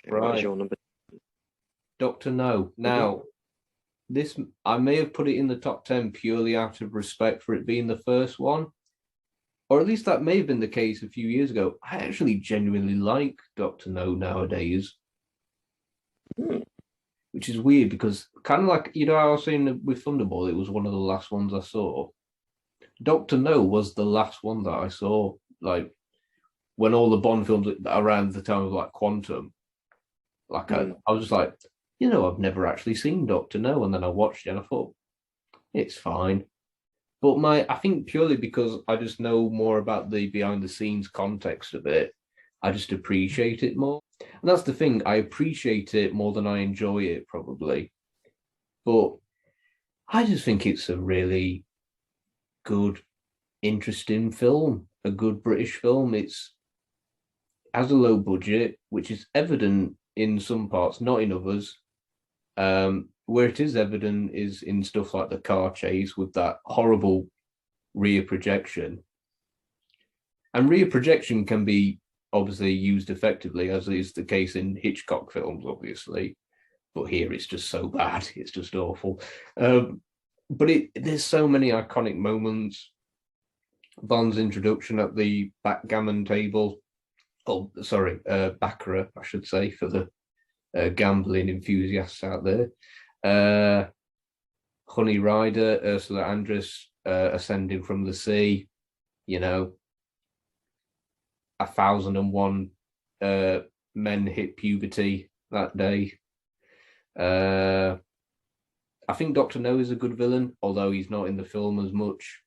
Okay, what is Right. your number? Doctor No. Mhm. Now, this I may have put it in the top 10 purely out of respect for it being the first one, or at least that may have been the case a few years ago. I actually genuinely like Doctor No nowadays, Hmm. which is weird because kind of like, I was saying with Thunderball, it was one of the last ones I saw. Doctor No was the last one that I saw, like when all the Bond films around the time of like Quantum, like I, Hmm. I was just like, I've never actually seen Doctor No, and then I watched it and I thought it's fine. But I think purely because I just know more about the behind the scenes context of it, I just appreciate it more. And that's the thing, I appreciate it more than I enjoy it, probably. But I just think it's a really good, interesting film, a good British film. It's has a low budget, which is evident in some parts, not in others. Where it is evident is in stuff like the car chase with that horrible rear projection. And rear projection can be obviously used effectively, as is the case in Hitchcock films, obviously. But here it's just so bad. It's just awful. But there's so many iconic moments. Bond's introduction at the backgammon table. Oh, sorry, baccarat, I should say, for the gambling enthusiasts out there. Uh, Honey Rider, Ursula Andress ascending from the sea. You know, 1,001 uh, men hit puberty that day. Uh, I think Doctor No is a good villain, although he's not in the film as much.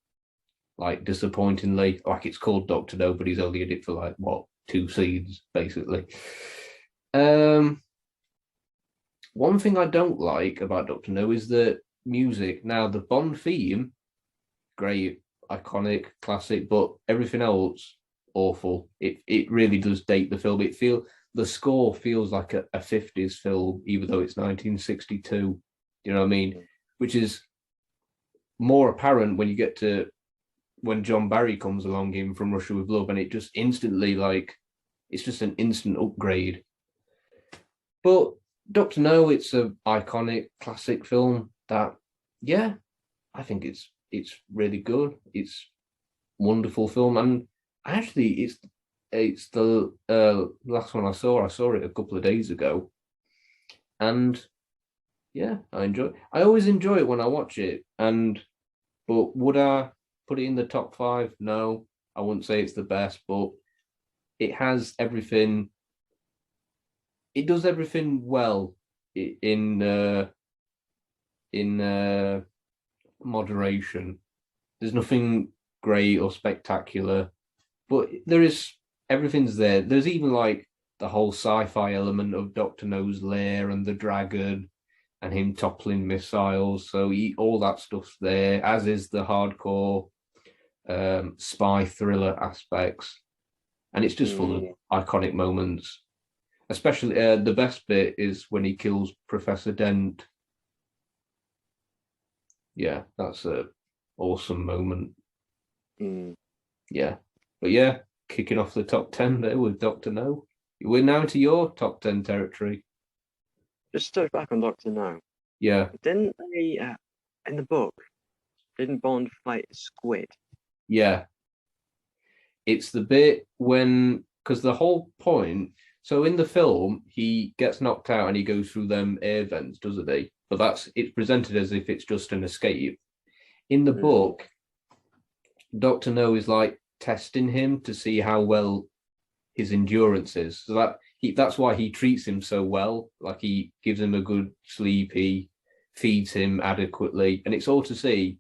Like disappointingly, like it's called Doctor No, but he's only in it for like what 2 scenes basically. Um, One thing I don't like about Doctor No is the music. Now the Bond theme, great, iconic, classic, but everything else awful. It really does date the film. The score feels like a 50s film, even though it's 1962. You know what I mean? Which is more apparent when you get to when John Barry comes along in From Russia with Love, and it just instantly like it's just an instant upgrade. But Doctor No, it's a iconic classic film that, yeah, I think it's really good. It's wonderful film, and actually, it's the last one I saw. I saw it a couple of days ago, and yeah, I enjoy. I always enjoy it when I watch it, and but would I put it in the top five? No, I wouldn't say it's the best, but it has everything. It does everything well in moderation. There's nothing great or spectacular, but there is everything's there. There's even like the whole sci-fi element of Doctor No's lair and the dragon and him toppling missiles. So all that stuff's there, as is the hardcore spy thriller aspects, and it's just full of Hmm. iconic moments. Especially the best bit is when he kills Professor Dent. Yeah, that's a awesome moment. Hmm. Yeah, but yeah, kicking off the top 10 there with Doctor No. We're now to your top 10 territory. Just to touch back on Doctor No. Yeah, Didn't they, in the book, didn't Bond fight a squid? yeah. It's the bit when, because the whole point, so in the film, he gets knocked out and he goes through them air vents, doesn't he? But it's presented as if it's just an escape. In the Hmm. book, Doctor No is like testing him to see how well his endurance is. So that's why he treats him so well. Like he gives him a good sleep, he feeds him adequately, and it's all to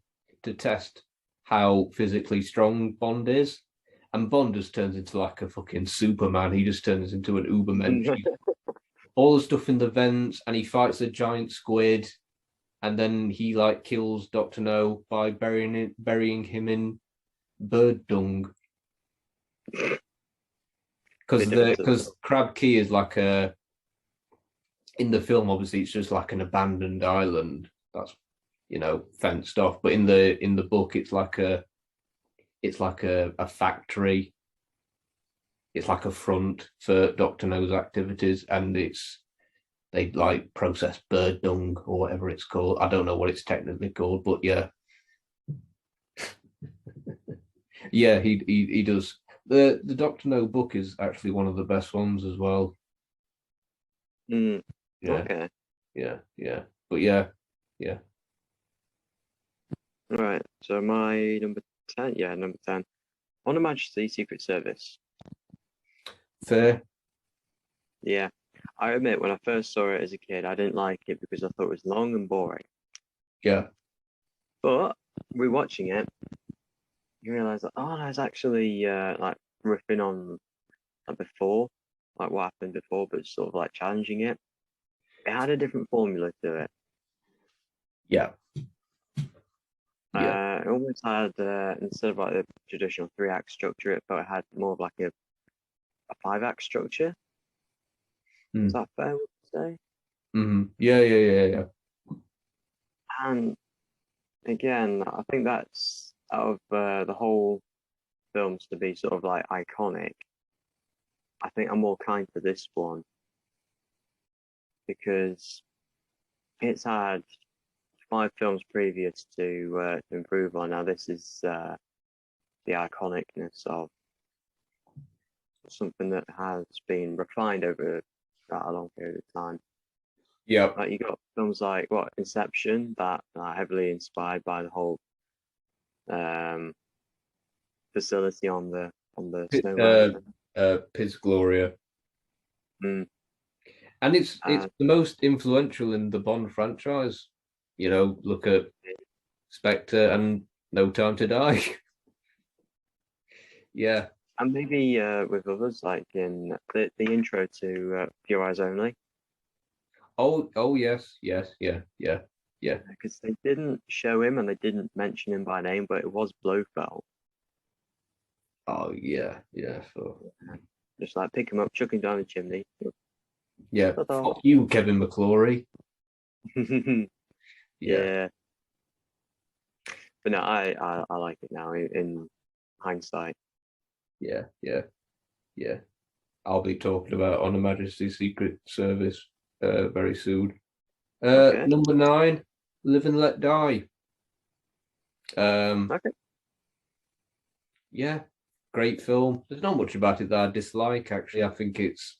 test how physically strong Bond is. And Bond just turns into like a fucking Superman. He just turns into an Ubermensch. All the stuff in the vents, and he fights a giant squid, and then he like kills Doctor No by burying him in bird dung. Bit different to the Because film. Crab Key is like a in the film, obviously, it's just like an abandoned island that's fenced off. But in the book, it's like a factory. it's like a front for Doctor No's activities, and they like process bird dung or whatever it's called. I don't know what it's technically called, but yeah, yeah, he does. The Doctor No book is actually one of the best ones as well. Mm, Yeah, okay. yeah. But yeah, yeah. Right. So my number 10, yeah, number 10. On Her Majesty's Secret Service. Fair. Yeah. I admit when I first saw it as a kid, I didn't like it because I thought it was long and boring. Yeah. But rewatching it, you realise that it's actually like riffing on like before, like what happened before, but sort of like challenging it. It had a different formula to it. Yeah. Yeah. It almost had instead of like the traditional 3-act structure, it felt it had more of like a 5-act structure. Is Mm. that fair to say? Mm-hmm. Yeah. And again, I think that's out of the whole films to be sort of like iconic. I think I'm more kind to this one because it's had 5 films previous to improve on. Now this is the iconicness of something that has been refined over a long period of time. Yeah. Like you got films like Inception that are heavily inspired by the whole um, facility on the Snow Mountain. Piz Gloria. Mm. And it's And the most influential in the Bond franchise. You know, look at Spectre and No Time to Die. Yeah. and maybe with others like in the intro to Pure Eyes Only, Oh yeah. because they didn't show him and they didn't mention him by name, but it was Blofeld. Oh yeah. So Just like pick him up, chuck him down the chimney. yeah. Ta-da. Fuck you, Kevin McClory. Yeah. Yeah, but no, I like it now in hindsight. Yeah. I'll be talking about On Her Majesty's Secret Service very soon. Okay, Number 9, Live and Let Die. okay. Yeah, great film. There's not much about it that I dislike, actually. I think it's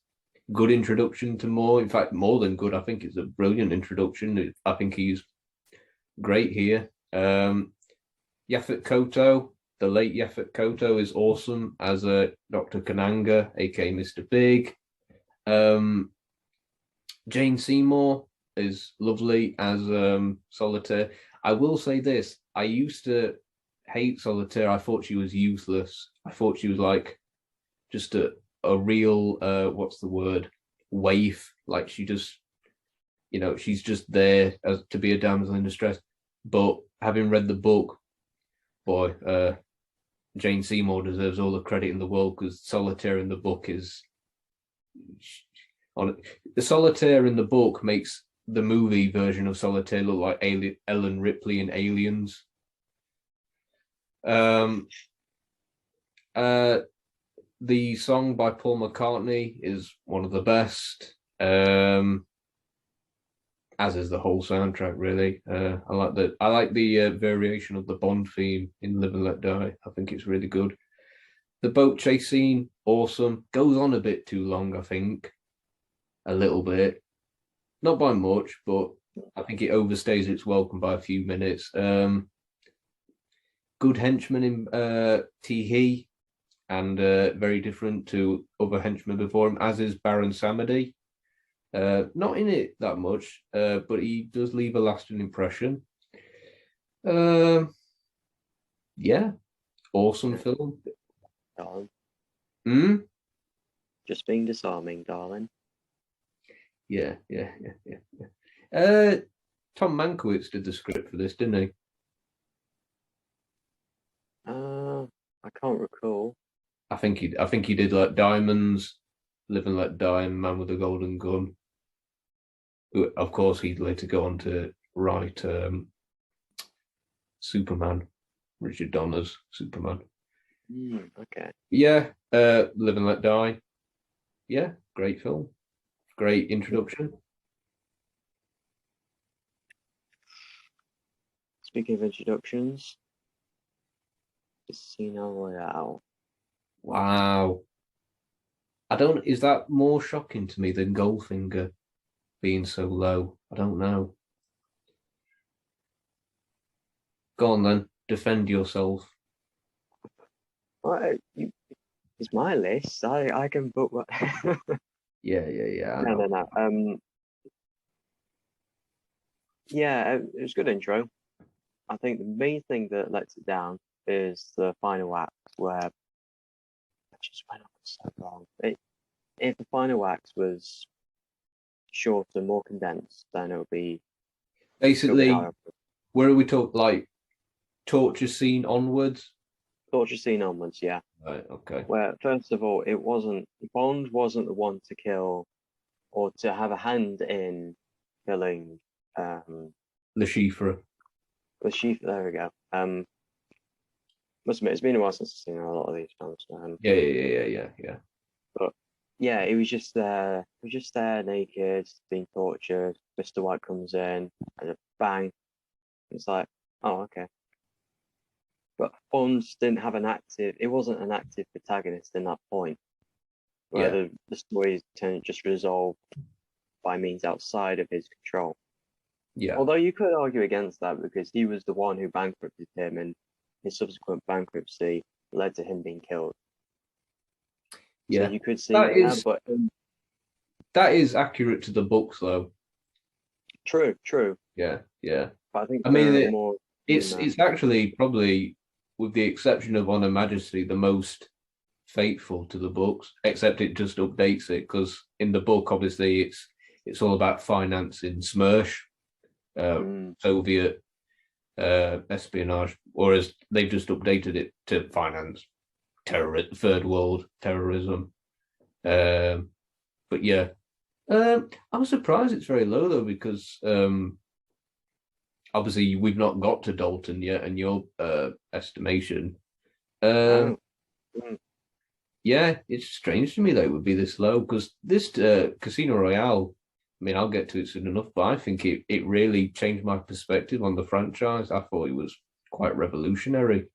good introduction to more. In fact, more than good. I think it's a brilliant introduction. I think he's great here. Yaphet Kotto, the late Yaphet Kotto, is awesome as a Dr. Kananga, aka Mr. Big. Jane Seymour is lovely as Solitaire. I will say this: I used to hate Solitaire. I thought she was useless. I thought she was like just a real what's the word, waif. Like she just, she's just there as to be a damsel in distress. But having read the book, boy, Jane Seymour deserves all the credit in the world because Solitaire in the book is on the Solitaire in the book makes the movie version of Solitaire look like Ellen Ripley in Aliens. The song by Paul McCartney is one of the best, as is the whole soundtrack. Really, I like the variation of the Bond theme in Live and Let Die. I think it's really good. The boat chase scene, awesome. Goes on a bit too long, I think, a little bit, not by much, but I think it overstays its welcome by a few minutes. Good henchman in Tee Hee, and very different to other henchmen before him, as is Baron Samedi. Not in it that much, but he does leave a lasting impression. Yeah, awesome film. Darling. Hmm? Just being disarming, darling. Yeah. Tom Mankiewicz did the script for this, didn't he? I can't recall. I think he did like Diamonds, Live and Let Die, and Man with a Golden Gun. Of course, he'd later go on to write Superman, Richard Donner's Superman. Okay. Yeah, Live and Let Die. Yeah, great film. Great introduction. Speaking of introductions, Casino Royale. Wow. I don't. Is that more shocking to me than Goldfinger being so low? I don't know. Go on then. Defend yourself. Well, it's my list. I can put what. Yeah. I No, know. no, no. Yeah, it was a good intro. I think the main thing that lets it down is the final act, where I just went on so long. If the final act was shorter, more condensed, then it would be still be Basically, higher. where are we talk like torture scene onwards? Torture scene onwards, yeah. Right. Okay. Where first of all, it wasn't Bond wasn't the one to kill or to have a hand in killing Le Chiffre. the chief. There we go. Must admit, it's been a while since I've seen a lot of these films. Yeah. But yeah, he was just there. He was just there, naked, being tortured. Mr. White comes in, and a bang. It's like, oh, okay. But Bond didn't have an active. It wasn't an active protagonist in that point, where Yeah. the story just resolved by means outside of his control. Yeah. Although you could argue against that because he was the one who bankrupted him, and his subsequent bankruptcy led to him being killed. So Yeah. you could see That that, is but that is accurate to the books though. true. Yeah. But I think I mean, more it's actually probably, with the exception of Honor Majesty, the most faithful to the books, except it just updates it because in the book, obviously, it's all about financing Smersh, Soviet espionage, whereas they've just updated it to finance third world terrorism. But yeah, I was surprised it's very low though because obviously we've not got to Dalton yet, and your estimation. oh, Yeah, it's strange to me that it would be this low because this Casino Royale. I mean, I'll get to it soon enough, but I think it really changed my perspective on the franchise. I thought it was quite revolutionary.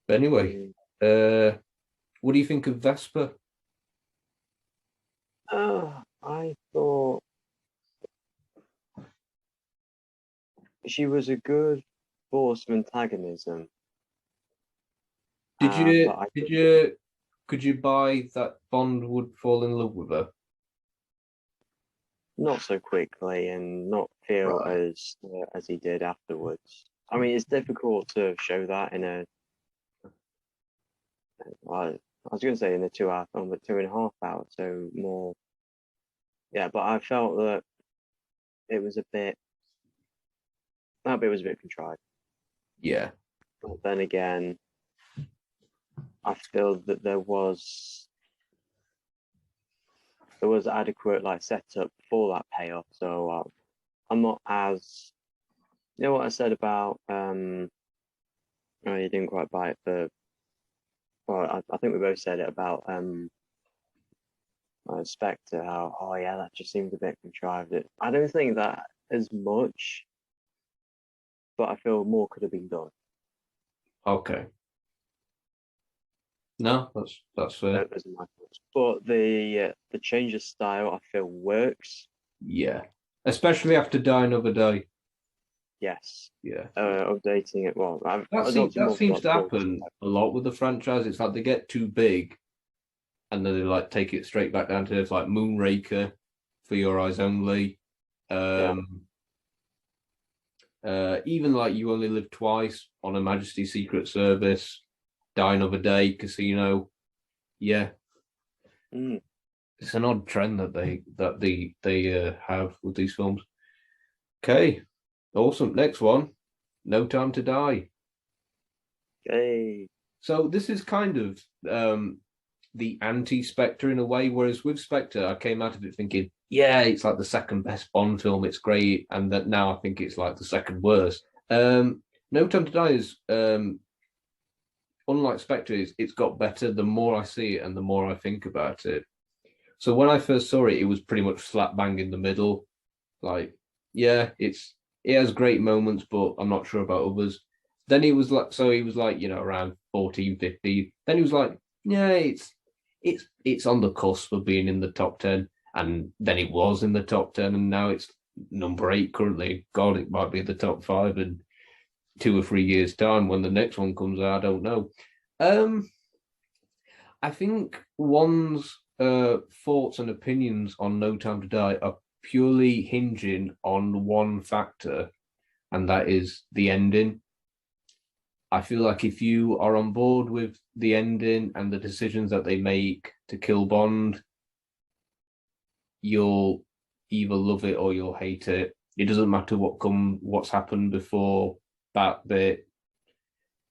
But anyway, what do you think of Vesper? I thought she was a good force of antagonism. Did you But I did you could you buy that Bond would fall in love with her? not so quickly and not feel Right. as he did afterwards. I mean, it's difficult to show that in a. I was going to say in a 2 hour film, but 2.5 hours, so more. Yeah, but I felt that it was a bit. That bit was a bit contrived. Yeah. But then again, I feel that there was adequate like setup for that payoff. So I'm not as you know what I said about oh, you didn't quite buy it for well I think we both said it about Spectre, how oh yeah that just seemed a bit contrived. I don't think that as much, but I feel more could have been done. Okay. No, that's fair. As my thoughts. But the change of style I feel works. Yeah. Especially after Die Another Day. Yes. Yeah. Updating it. Well, I've adopted That more seems to approach. happen a lot with the franchise. It's like they get too big and then they like take it straight back down to earth, like Moonraker, For Your Eyes Only. Yeah. Even like You Only Live Twice, On Her Majesty's Secret Service, Die Another Day, Casino. Yeah. It's an odd trend that they have with these films. Okay. Awesome. Next one. No Time to Die. Hey. So this is kind of the anti-Spectre in a way, whereas with Spectre, I came out of it thinking, yeah, it's like the second best Bond film, it's great, and that now I think it's like the second worst. No Time to Die is unlike Spectre, it's got better the more I see it and the more I think about it. So when I first saw it, it was pretty much slap bang in the middle. Like, yeah, it has great moments, but I'm not sure about others. Then he was like, so he was like, around 14, 15. Then he was like, yeah, it's on the cusp of being in the top 10. And then it was in the top 10, and now it's number 8 currently. God, it might be the top 5 in 2 or 3 years' time when the next one comes out. I don't know. I think one's thoughts and opinions on No Time to Die are purely hinging on one factor, and that is the ending. I feel like if you are on board with the ending and the decisions that they make to kill Bond, you'll either love it or you'll hate it. It doesn't matter what's happened before that bit,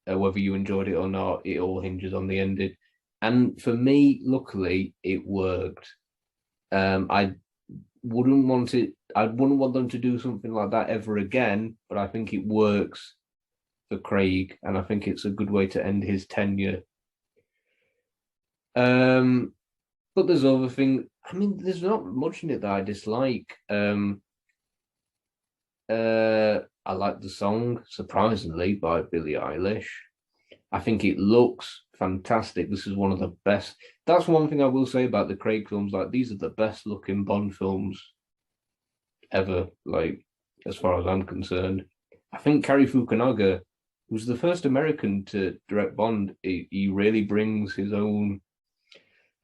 whether you enjoyed it or not. It all hinges on the ending. And for me, luckily, it worked. I wouldn't want them to do something like that ever again, but I think it works for Craig, and I think it's a good way to end his tenure. But there's other things. I mean, there's not much in it that I dislike. I like the song, surprisingly, by Billie Eilish. I think it looks fantastic. This is one of the best. That's one thing I will say about the Craig films. Like, these are the best looking Bond films ever, like, as far as I'm concerned. I think Cary Fukunaga was the first American to direct Bond. He really brings his own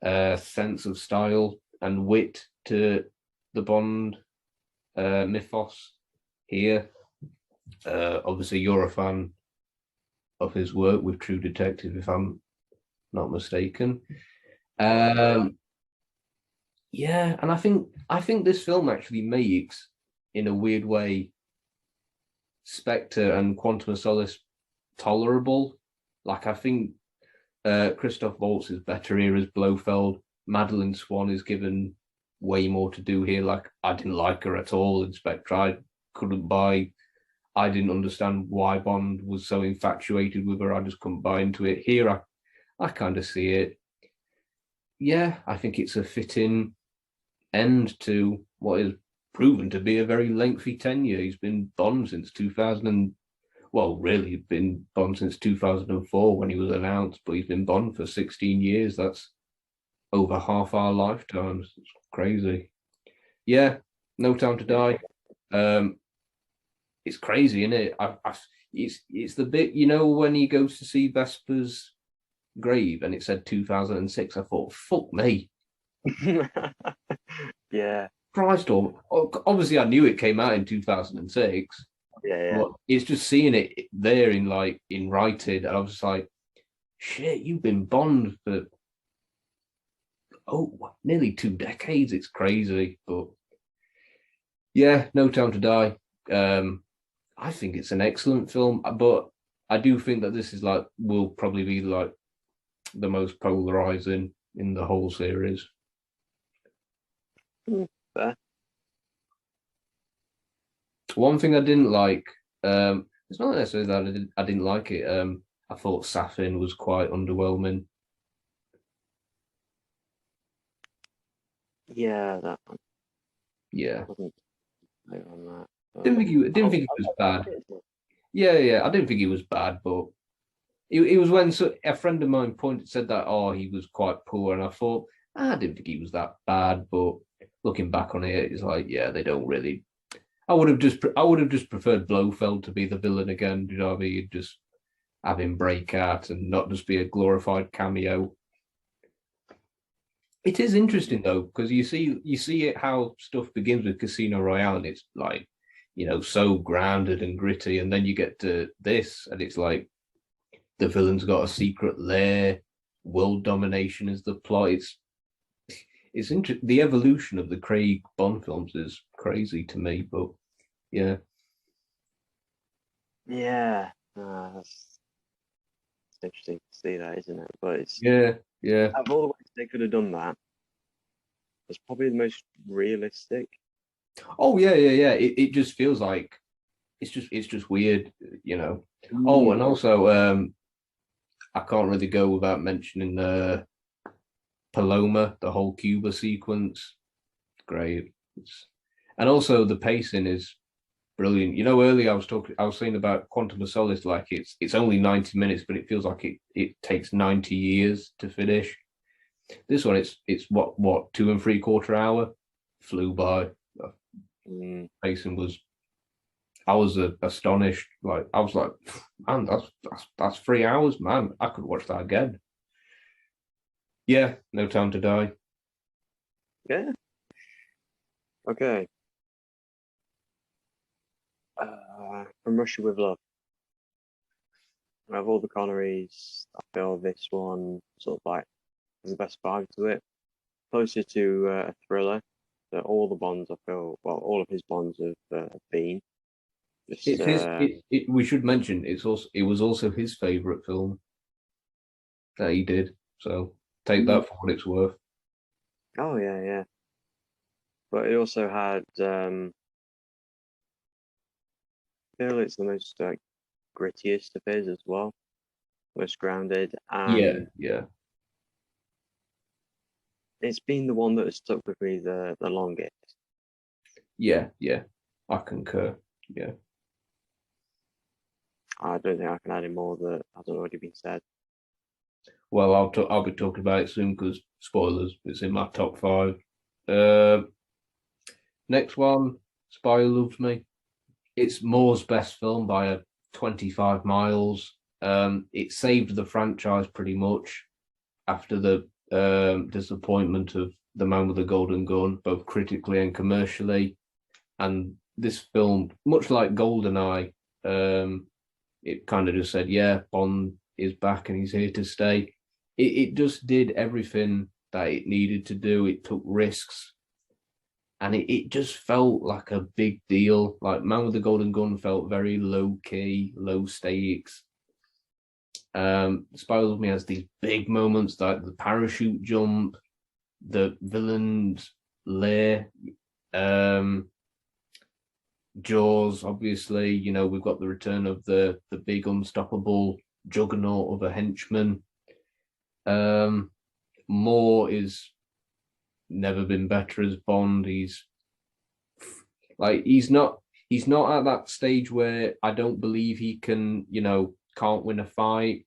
sense of style and wit to the Bond mythos here. Obviously, you're a fan of his work with True Detective, if I'm not mistaken. Yeah, and I think this film actually makes, in a weird way, Spectre and Quantum of Solace tolerable. Like, I think Christoph Waltz is better here as Blofeld. Madeline Swan is given way more to do here. Like, I didn't like her at all in Spectre. I didn't understand why Bond was so infatuated with her. I just couldn't buy into it. Here, I kind of see it. Yeah, I think it's a fitting end to what is proven to be a very lengthy tenure. He's been Bond since 2000 well, really been Bond since 2004 when he was announced, but he's been Bond for 16 years. That's over half our lifetimes. It's crazy. Yeah, No Time to Die. It's crazy, isn't it? It's the bit, when he goes to see Vesper's grave and it said 2006. I thought, fuck me. Yeah. Christ, obviously I knew it came out in 2006. Yeah. But it's just seeing it there in writing, and I was just like, shit, you've been Bond for nearly 2 decades. It's crazy. But yeah, No Time to Die. I think it's an excellent film, but I do think that this is will probably be the most polarizing in the whole series. Fair. One thing I didn't like, it's not necessarily that I didn't like it. I thought Safin was quite underwhelming. Yeah, that one. Yeah. Wasn't clear on that. Didn't think he was bad. Yeah, I didn't think he was bad, but it was when a friend of mine said that he was quite poor, and I thought I didn't think he was that bad, but looking back on it, it's like, yeah, they don't really. I would have just preferred Blofeld to be the villain again. You know what I mean? Just have him break out and not just be a glorified cameo. It is interesting though, because you see it how stuff begins with Casino Royale, and it's like, so grounded and gritty, and then you get to this, and it's like the villain's got a secret lair, world domination is the plot. It's interesting. The evolution of the Craig Bond films is crazy to me, but yeah. Yeah, it's interesting to see that, isn't it? But it's yeah. Of all the ways they could have done that, it's probably the most realistic. Oh yeah. It just feels like it's just weird, Oh, and also I can't really go without mentioning Paloma, the whole Cuba sequence. Great. And also the pacing is brilliant. You know, earlier I was saying about Quantum of Solace, like it's only 90 minutes, but it feels like it takes 90 years to finish. This one, it's what 2 3/4 hour, flew by. Pacing was, I was astonished. Like I was like, man, that's 3 hours, man. I could watch that again. Yeah, No Time to Die. Yeah. Okay. From Russia with Love. Of all the Connerys, I feel this one sort of like has the best vibe to it. Closer to a thriller. So all the Bonds, I feel, well, all of his Bonds have been. Just, It's his. We should mention it was also his favorite film that he did. So take that for what it's worth. Oh yeah, yeah. But it also had I feel it's the most grittiest of his as well, most grounded, Yeah, and yeah, it's been the one that has stuck with me the longest. yeah. I concur. Yeah. I don't think I can add any more that hasn't already been said. Well, I'll be talking about it soon because spoilers. It's in my top 5. Uh, Next one, Spy Who Loves Me. It's Moore's best film by 25 miles. It saved the franchise pretty much after the disappointment of The Man with the Golden Gun, both critically and commercially. And this film, much like GoldenEye, it kind of just said, yeah, Bond is back and he's here to stay. It just did everything that it needed to do. It took risks, and it just felt like a big deal. Like Man with the Golden Gun felt very low key, low stakes. Spy Who Loved Me has these big moments like the parachute jump, the villain's lair, Jaws. Obviously, you know we've got the return of the big unstoppable juggernaut of a henchman. Moore is never been better as Bond. He's not at that stage where I don't believe he can, can't win a fight.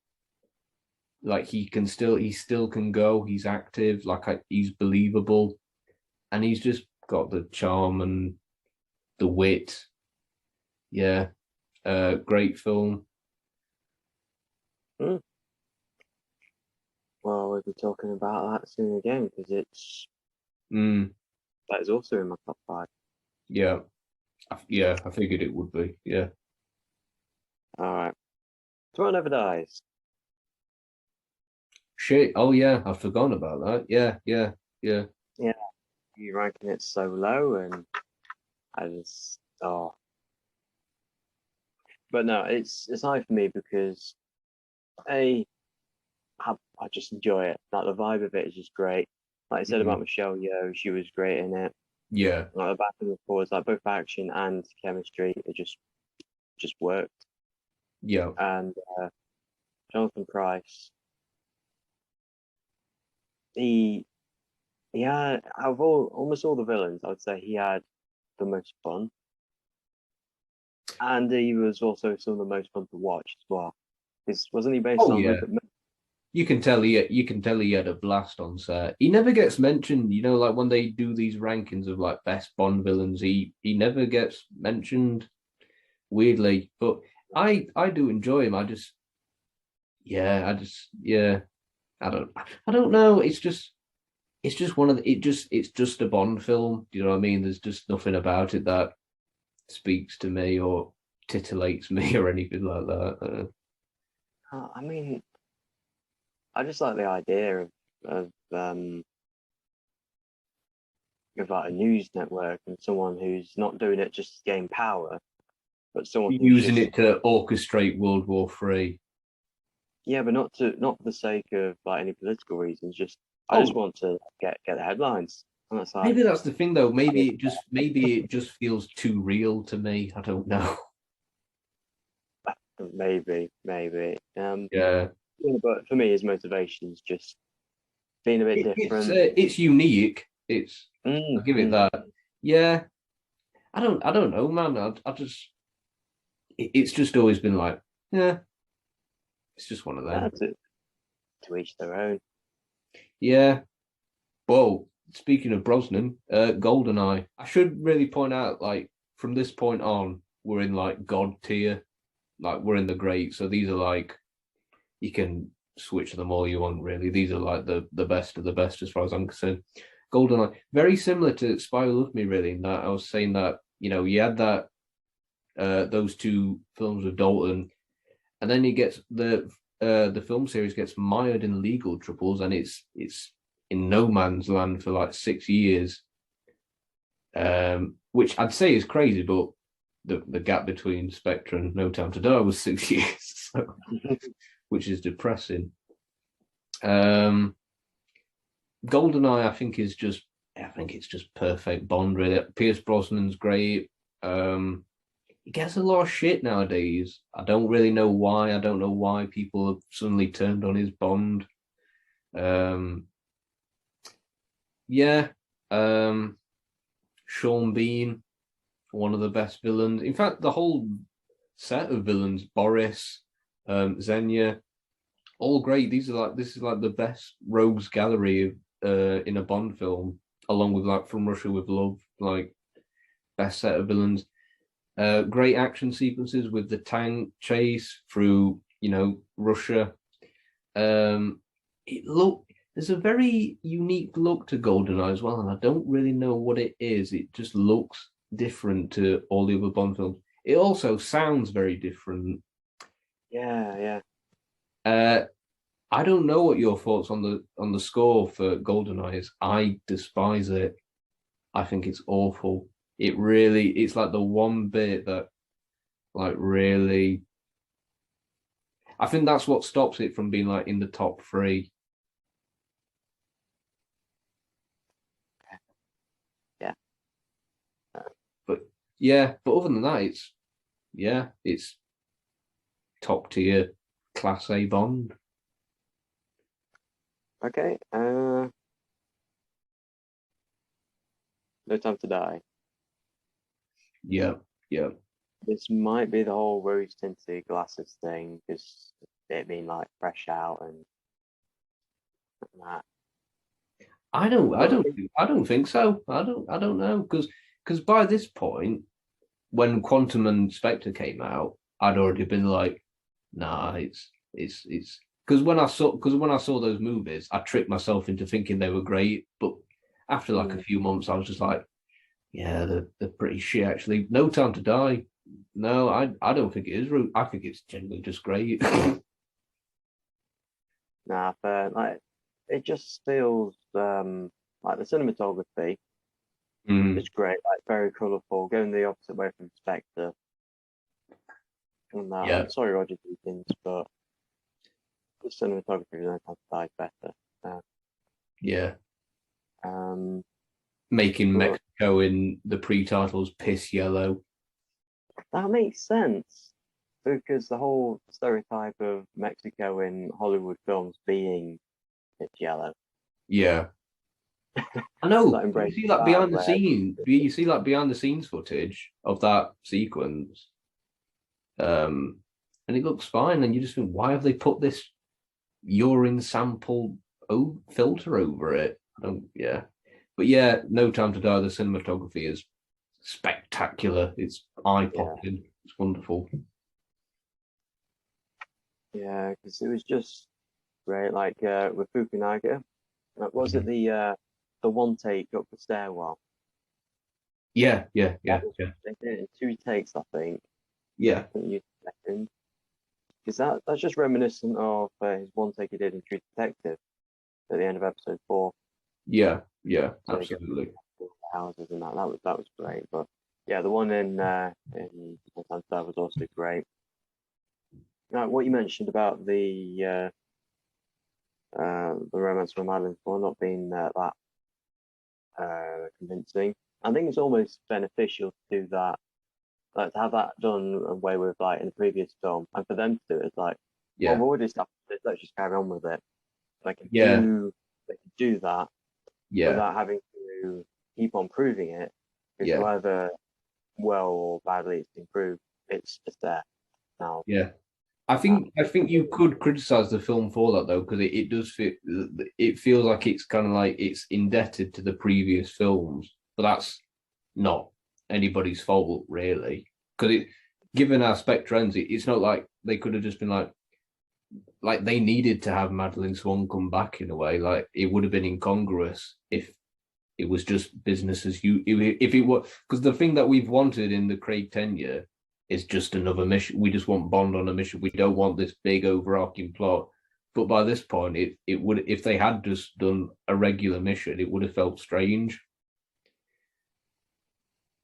Like he still can go. He's active. He's believable, and he's just got the charm and the wit. Yeah, great film. Well, we'll be talking about that soon again because that is also in my top 5. Yeah, I figured it would be. Yeah. All right. Tomorrow Never Dies. Shit. Oh yeah, I've forgotten about that. Yeah. Yeah, you ranking it so low, and I just but no, it's high for me because I just enjoy it. Like the vibe of it is just great. Like I said about Michelle Yeoh, she was great in it. Yeah. Like the back and the forwards, like both action and chemistry, it just worked. Yeah. And Jonathan Pryce, he had out of almost all the villains, I would say he had the most fun. And he was also some of the most fun to watch as well. Because wasn't he based on Rupert? You can tell he had a blast on set. He never gets mentioned, like when they do these rankings of like best Bond villains, he never gets mentioned, weirdly. But I do enjoy him. I don't know. It's just it's just a Bond film. Do you know what I mean? There's just nothing about it that speaks to me or titillates me or anything like that. I mean, I just like the idea of like a news network and someone who's not doing it just to gain power, but someone using it to orchestrate World War III. Yeah, but not for the sake of like any political reasons. I just want to get the headlines. And that's like, maybe that's the thing though. Maybe it just feels too real to me. I don't know. Maybe. Yeah. Yeah, but for me, his motivation's just being a bit different. It's unique. It's Mm, I'll give it mm. that. Yeah, I don't know, man. I just it's just always been like, yeah, it's just one of them. That's it. To each their own. Yeah. Well, speaking of Brosnan, GoldenEye. I should really point out, like, from this point on, we're in like God tier. Like we're in the great. So these are like you can switch them all you want, really. These are like the best of the best as far as I'm concerned. GoldenEye, very similar to Spy Who Loved Me, really, in that I was saying that, you had that those two films with Dalton, and then he gets the film series gets mired in legal troubles, and it's in no man's land for like 6 years, which I'd say is crazy, but the gap between Spectre and No Time to Die was 6 years, so, which is depressing. GoldenEye, I think it's just perfect Bond. Really, Pierce Brosnan's great. He gets a lot of shit nowadays. I don't really know why. I don't know why people have suddenly turned on his Bond. Yeah. Sean Bean, one of the best villains. In fact, the whole set of villains, Boris, Xenia, all great. This is like the best rogues gallery in a Bond film, along with like From Russia with Love, like best set of villains. Great action sequences with the tank chase through, Russia. There's a very unique look to GoldenEye as well, and I don't really know what it is. It just looks different to all the other Bond films. It also sounds very different. Yeah. I don't know what your thoughts on the score for GoldenEye is. I despise it. I think it's awful. It's like the one bit that like really I think that's what stops it from being like in the top three. Yeah. But yeah, but other than that, it's top tier class A Bond. Okay. No Time to Die. Yeah, yeah. This might be the whole rose tinted glasses thing, because it being like fresh out and that. But I don't think so. I don't know because by this point, when Quantum and Spectre came out, I'd already been like, nah, it's because when I saw those movies, I tricked myself into thinking they were great, but after like a few months, I was just like, yeah, they're pretty shit actually. No Time to Die. No, I don't think it is. I think it's genuinely just great. nah, but like it just feels like the cinematography Mm, is great, like very colourful, going the opposite way from Spectre. And that, yeah, I'm sorry, Roger Deakins, but the cinematography of No Time to Die is better. yeah. Um, Making but Mexico in the pre-titles piss yellow. that makes sense because the whole stereotype of Mexico in Hollywood films being it's yellow, Yeah, I know. not You embracing see like that behind the red. scene. You see like behind the scenes footage of that sequence, and it looks fine. And you just think, why have they put this urine sample filter over it? Yeah, but yeah, No Time to Die. The cinematography is spectacular. It's eye Yeah, popping. It's wonderful. yeah, because it was just great. Like with Fukunaga, was it Mhm. the one take up the stairwell? Yeah, yeah, That yeah, was yeah, they did it in two takes, I think. yeah, I think you second. Because that's just reminiscent of his one take he did in True Detective at the end of episode 4. yeah, yeah. So they go Absolutely. to the houses and that was great. But yeah, the one in that was also great. Now, what you mentioned about the romance from Island 4 not being that convincing, I think it's almost beneficial to do that, like to have that done away with like in the previous film, and for them to do it, it's like, well, Yeah, we already established let's just carry on with it. They can Yeah, do that yeah, without having to keep on proving it, because yeah, however well or badly it's improved, it's there now. yeah. I think you could criticize the film for that though, because it does feel, it feels like it's kind of like it's indebted to the previous films, but that's not anybody's fault really. Because given our spec trends, it's not like they could have just been like they needed to have Madeline Swan come back in a way. Like it would have been incongruous if it was just business as you. If it were, because the thing that we've wanted in the Craig tenure is just another mission. We just want Bond on a mission. We don't want this big overarching plot. But by this point, it would, if they had just done a regular mission, it would have felt strange.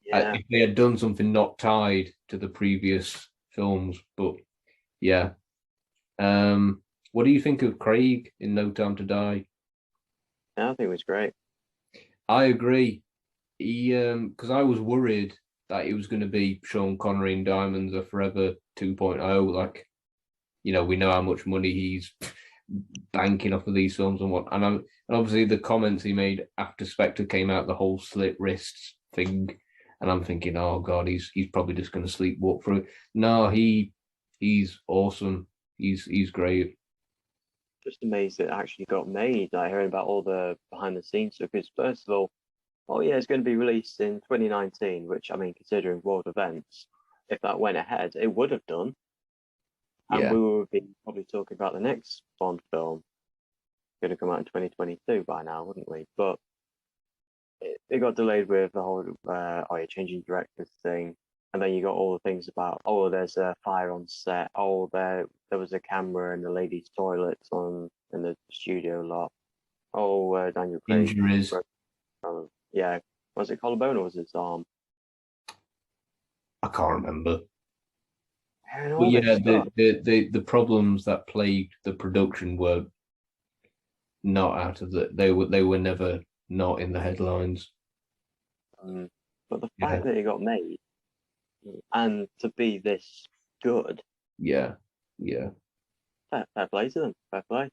Yeah, If they had done something not tied to the previous films. But yeah, what do you think of Craig in No Time to Die? I think it was great. I agree. He because I was worried that it was going to be Sean Connery and Diamonds Are Forever 2.0. Like, we know how much money he's banking off of these films and what. And obviously the comments he made after Spectre came out, the whole slit wrists thing, and I'm thinking, oh god, he's probably just going to sleepwalk through it. No, he's awesome. He's great. Just amazed it actually got made. Like hearing about all the behind the scenes stuff. Because first of all, oh yeah, it's going to be released in 2019. Which I mean, considering world events, if that went ahead, it would have done. And Yeah, we would be probably talking about the next Bond film going to come out in 2022 by now, wouldn't we? But it got delayed with the whole you're changing directors thing, and then you got all the things about there's a fire on set, there was a camera in the ladies' toilets in the studio lot, Daniel Craig, injuries. yeah, was it collarbone or was it his arm? I can't remember. And But all this yeah, stuff. the problems that plagued the production were not out of they were never not in the headlines. But the Yeah, fact that it got made and to be this good, yeah, yeah, fair play to them, fair play.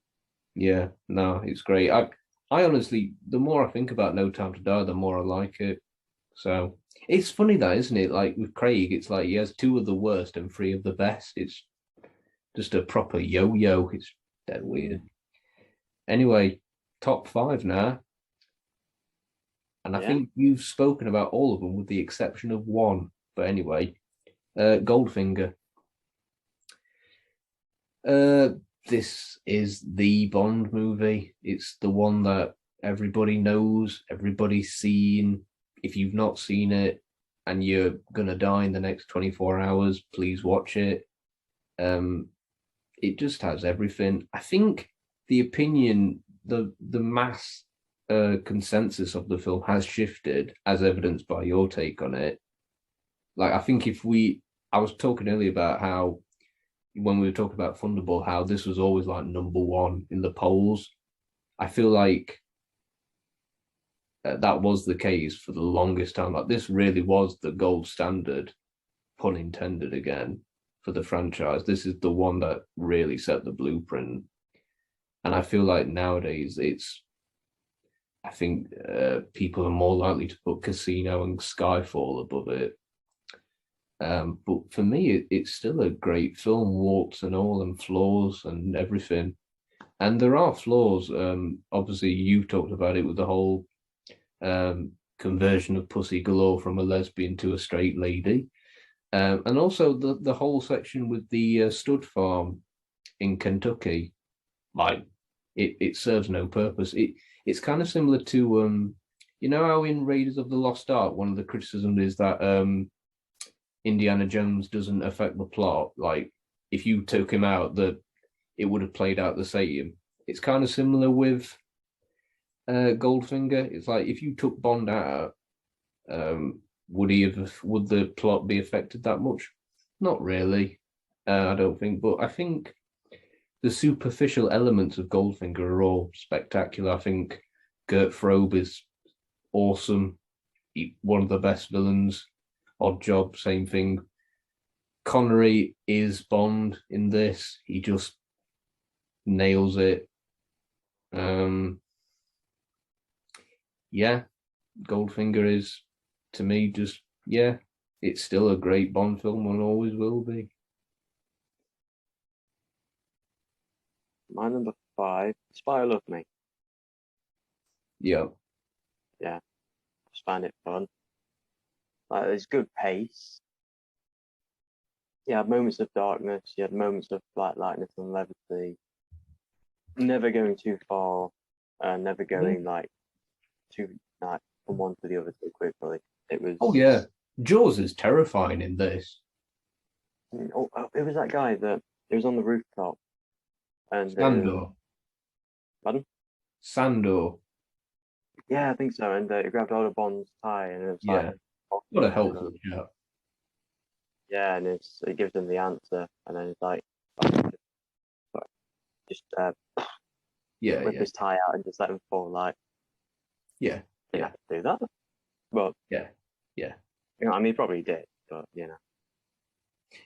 yeah. No, it's great. I honestly, the more I think about No Time to Die, the more I like it. So it's funny that, isn't it? Like with Craig, it's like he has two of the worst and three of the best. It's just a proper yo-yo. It's dead weird. Anyway, top five now. And I Yeah, think you've spoken about all of them with the exception of one. But anyway, Goldfinger. Uh, this is the Bond movie. It's the one that everybody knows, everybody's seen. If you've not seen it and you're gonna die in the next 24 hours, please watch it. Um, it just has everything. I think the opinion, the mass consensus of the film has shifted, as evidenced by your take on it. Like, I think I was talking earlier about how when we were talking about Thunderball, how this was always like number one in the polls. I feel like that was the case for the longest time. Like this really was the gold standard, pun intended again, for the franchise. This is the one that really set the blueprint. And I feel like nowadays I think people are more likely to put Casino and Skyfall above it. But for me, it's still a great film, warts and all, and flaws and everything. And there are flaws. Obviously, you talked about it with the whole conversion of Pussy Galore from a lesbian to a straight lady, and also the whole section with the stud farm in Kentucky. Like it serves no purpose. It's kind of similar to how in Raiders of the Lost Ark, one of the criticisms is that Indiana Jones doesn't affect the plot. Like if you took him out, it would have played out the same. It's kind of similar with Goldfinger. It's like if you took Bond out, would the plot be affected that much? Not really. I don't think. But I think the superficial elements of Goldfinger are all spectacular. I think Gert Frobe is awesome. One of the best villains. Odd Job, same thing. Connery is Bond in this. He just nails it. Yeah, Goldfinger is, to me, just, yeah, it's still a great Bond film and always will be. My number 5, Spy Who Loved Me. Yeah. Yeah, just find it fun. Like, there's good pace. You had moments of darkness. You had moments of like lightness and levity. Never going too far, never going like too like from one to the other too quickly. It was. Oh, yeah. Jaws is terrifying in this. It was that guy that it was on the rooftop, and Sandor. pardon? Sandor. Yeah, I think so. And he grabbed hold of Bond's tie, and it was Yeah. like, What a helpful chat. yeah, and it gives him the answer, and then it's like, just Yeah, whip yeah, his tie out and just let him fall. Like, yeah, didn't yeah, have to do that. Well, yeah, yeah. you know, I mean, he probably did, but you know,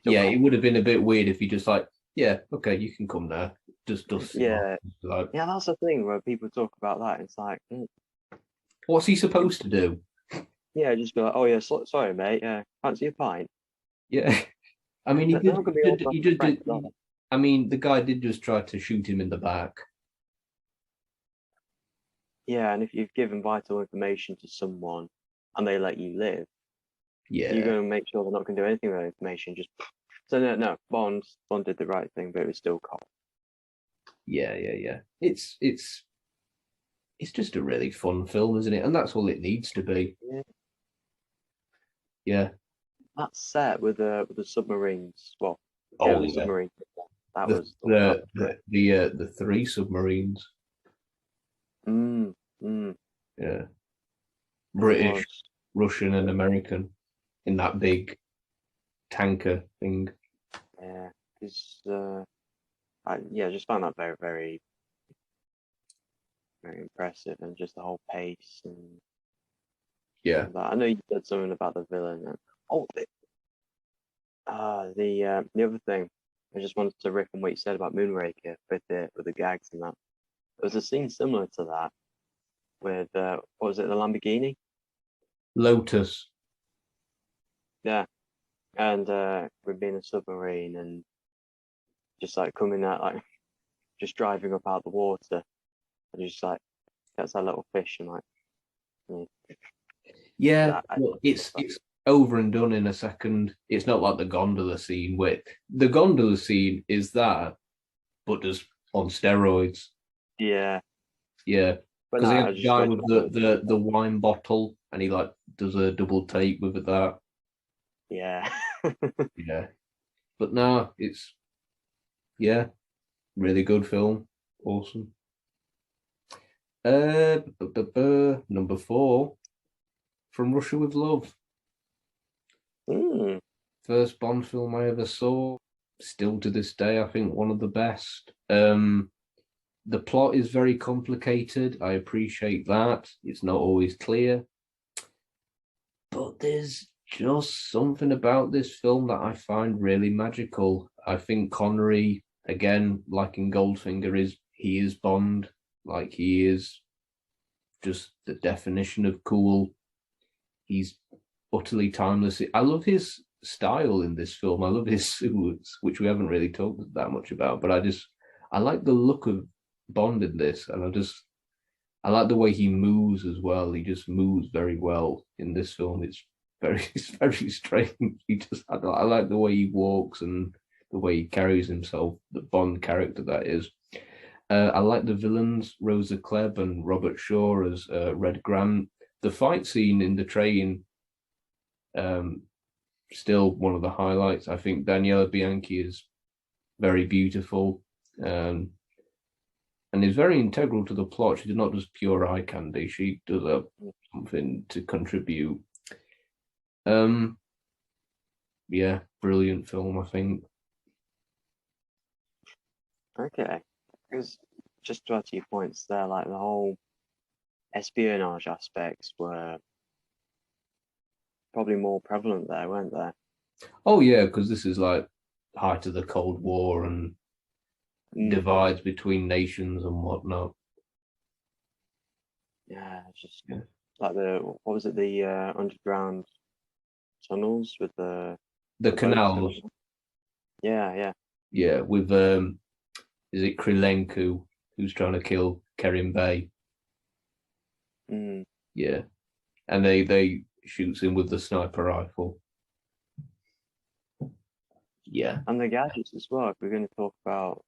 still Yeah, cool. it would have been a bit weird if you just like, yeah, okay, you can come now. Just dust him off. Yeah, Like, yeah, that's the thing where people talk about that. It's like, what's he supposed to do? yeah, just be like, oh yeah, sorry, mate. Yeah, fancy a pint. Yeah. I mean, They're not gonna be all he fucking did, friends, are they? I mean, the guy did just try to shoot him in the back. Yeah, and if you've given vital information to someone and they let you live, you're Yeah, going to make sure they're not going to do anything with that information. Just so no, Bond did the right thing, but it was still cold. yeah, yeah, yeah. It's just a really fun film, isn't it? And that's all it needs to be. Yeah. Yeah. That set with the submarines, well, yeah, Oh the yeah. submarine. That The was the great. the three submarines. Mm, mm, Yeah. it British, was. Russian, and American in that big tanker thing. Yeah, because I just found that very, very, very impressive, and just the whole pace and Yeah. that. I know you said something about the villain. Oh, the other thing, I just wanted to riff on what you said about Moonraker with the gags and that. There was a scene similar to that with what was it, the Lamborghini? Lotus. Yeah, and with being a submarine and just like coming out like just driving up out the water and just like that's that little fish and like yeah, Yeah, that, well, it's over and done in a second. It's not like the gondola scene where the gondola scene is that, but just on steroids. yeah, Yeah, but because no, they have I the just guy thought with the wine bottle, and he like does a double take with that. yeah. Yeah, but no, it's yeah, really good film. Awesome. Number 4, From Russia with Love. Mm, First Bond film I ever saw. Still to this day, I think one of the best. The plot is very complicated. I appreciate that. It's not always clear. But there's just something about this film that I find really magical. I think Connery, again, like in Goldfinger, he is Bond. Like he is just the definition of cool. He's utterly timeless. I love his style in this film. I love his suits, which we haven't really talked that much about, but I like the look of Bond in this, and I like the way he moves as well. He just moves very well in this film. It's very strange. I like the way he walks and the way he carries himself. The Bond character that is. I like the villains, Rosa Klebb and Robert Shaw as Red Grant. The fight scene in the train, um, still one of the highlights. I think Daniela Bianchi is very beautiful, and is very integral to the plot. She's not just pure eye candy. She does have something to contribute. Yeah, brilliant film, I think. okay, because just to add to your points there, like the whole espionage aspects were probably more prevalent there, weren't they? Oh yeah, because this is like height of the Cold War, and divides between nations and whatnot. Yeah, it's just Yeah. like what was it, the underground tunnels with The the boats canals, going. Yeah. yeah, with is it Krylenko who's trying to kill Kerim Bey? Mm. Yeah, and they shoots him with the sniper rifle. Yeah, And the gadgets as well. If we're going to talk about,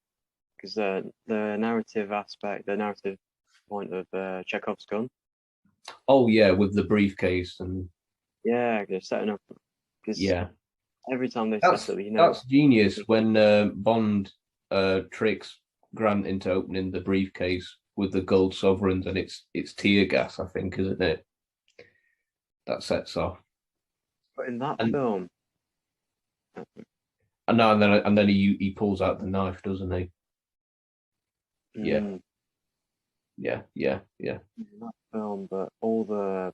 because the narrative aspect, the narrative point of Chekhov's gun. oh yeah, with the briefcase and Yeah, they're setting up because yeah, every time they set up, that's genius when Bond tricks Grant into opening the briefcase with the gold sovereigns, and it's tear gas, I think, isn't it? That sets off. But in that And film, and no, and then he pulls out the knife, doesn't he? Yeah, mm, yeah. in that film, but all the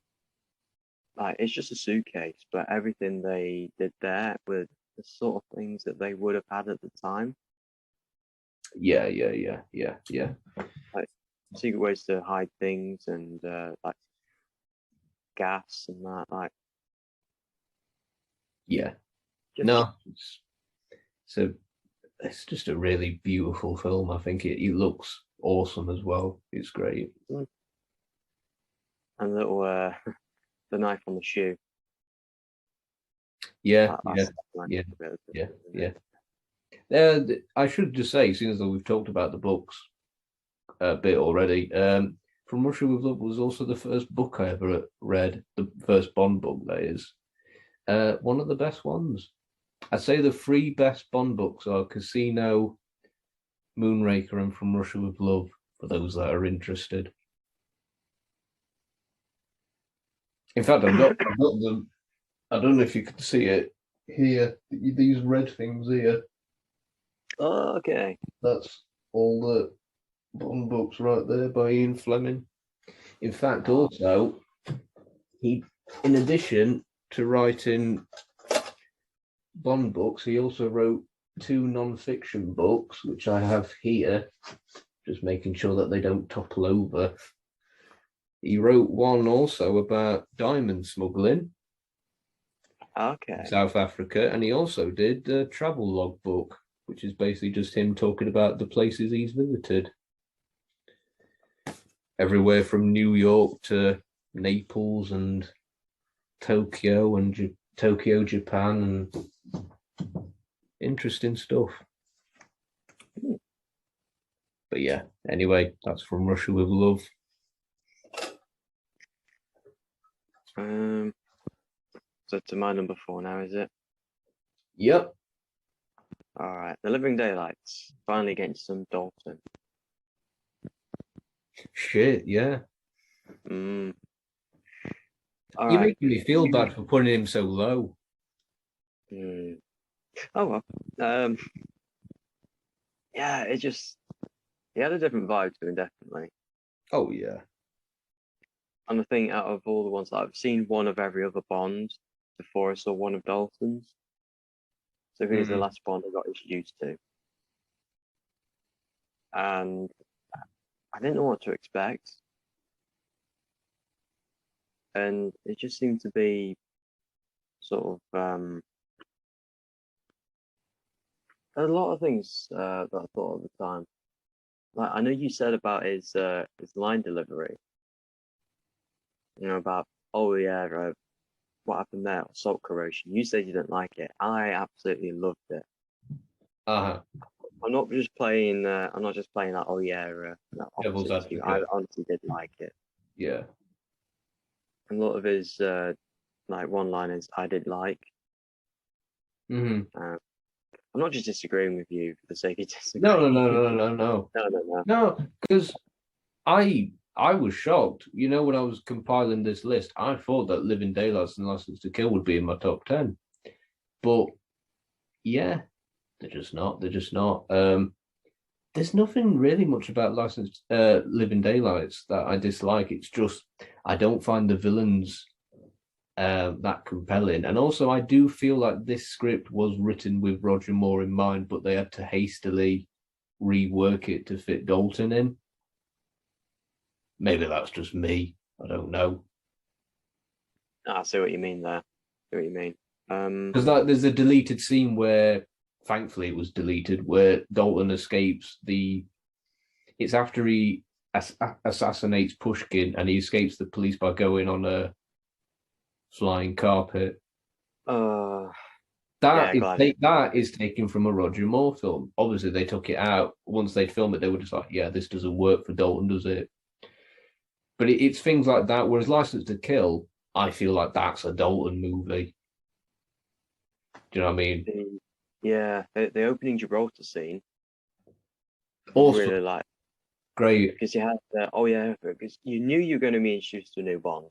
like, it's just a suitcase, but everything they did there were the sort of things that they would have had at the time, Yeah. like secret ways to hide things and like gas and that, like Yeah. just No, so it's just a really beautiful film. I think it looks awesome as well. It's great. and little the knife on the shoe. Yeah, That's a nice yeah, bit of yeah, it, isn't it? yeah. I should just say, since though we've talked about the books a bit already, From Russia with Love was also the first book I ever read, the first Bond book, that is. One of the best ones. I'd say the three best Bond books are Casino, Moonraker, and From Russia with Love, for those that are interested. In fact, I've got them. I don't know if you can see it here. These red things here. Oh, okay. That's all the Bond books right there by Ian Fleming. In fact, Oh. also, he, in addition to writing Bond books, he also wrote two non-fiction books, which I have here, just making sure that they don't topple over. He wrote one also about diamond smuggling in Okay. South Africa, and he also did a travel log book, which is basically just him talking about the places he's visited. Everywhere from New York to Naples and Tokyo and Tokyo, Japan, and interesting stuff. But yeah, anyway, that's From Russia with Love. So to my number 4 now, is it? Yep. All right. The Living Daylights. Finally getting some Dalton. Shit, yeah. All You're right. making me feel bad for putting him so low. Oh well. Yeah, he had a different vibe to him, definitely. Oh yeah. And I think out of all the ones that I've seen, one of every other Bond before I saw one of Dalton's. So he's the last Bond I got introduced to. And I didn't know what to expect. And it just seemed to be sort of a lot of things that I thought at the time. Like, I know you said about his line delivery. About, oh yeah, what happened there? Salt corrosion. You said you didn't like it. I absolutely loved it. Uh-huh. I'm not just playing that. Oh yeah, Devil's advocate. I honestly did like it. Yeah. And a lot of his like one-liners I did like. Mm-hmm. I'm not just disagreeing with you for the sake of disagreeing. No. No, because I was shocked. When I was compiling this list, I thought that Living Daylights and License to Kill would be in my top 10. But yeah, they're just not. There's nothing really much about Living Daylights that I dislike. It's just I don't find the villains that compelling. And also, I do feel like this script was written with Roger Moore in mind, but they had to hastily rework it to fit Dalton in. Maybe that's just me. I don't know. I see what you mean there. See what you mean. Because there's a deleted scene where, thankfully, it was deleted, where Dalton escapes the. It's after he assassinates Pushkin and he escapes the police by going on a flying carpet. That is taken from a Roger Moore film. Obviously, they took it out. Once they'd filmed it, they were just like, yeah, this doesn't work for Dalton, does it? But it's things like that. Whereas License to Kill, I feel like that's a Dalton movie. Do you know what I mean? The opening Gibraltar scene. Also, really like great because you had because you knew you were going to be introduced to a new Bond,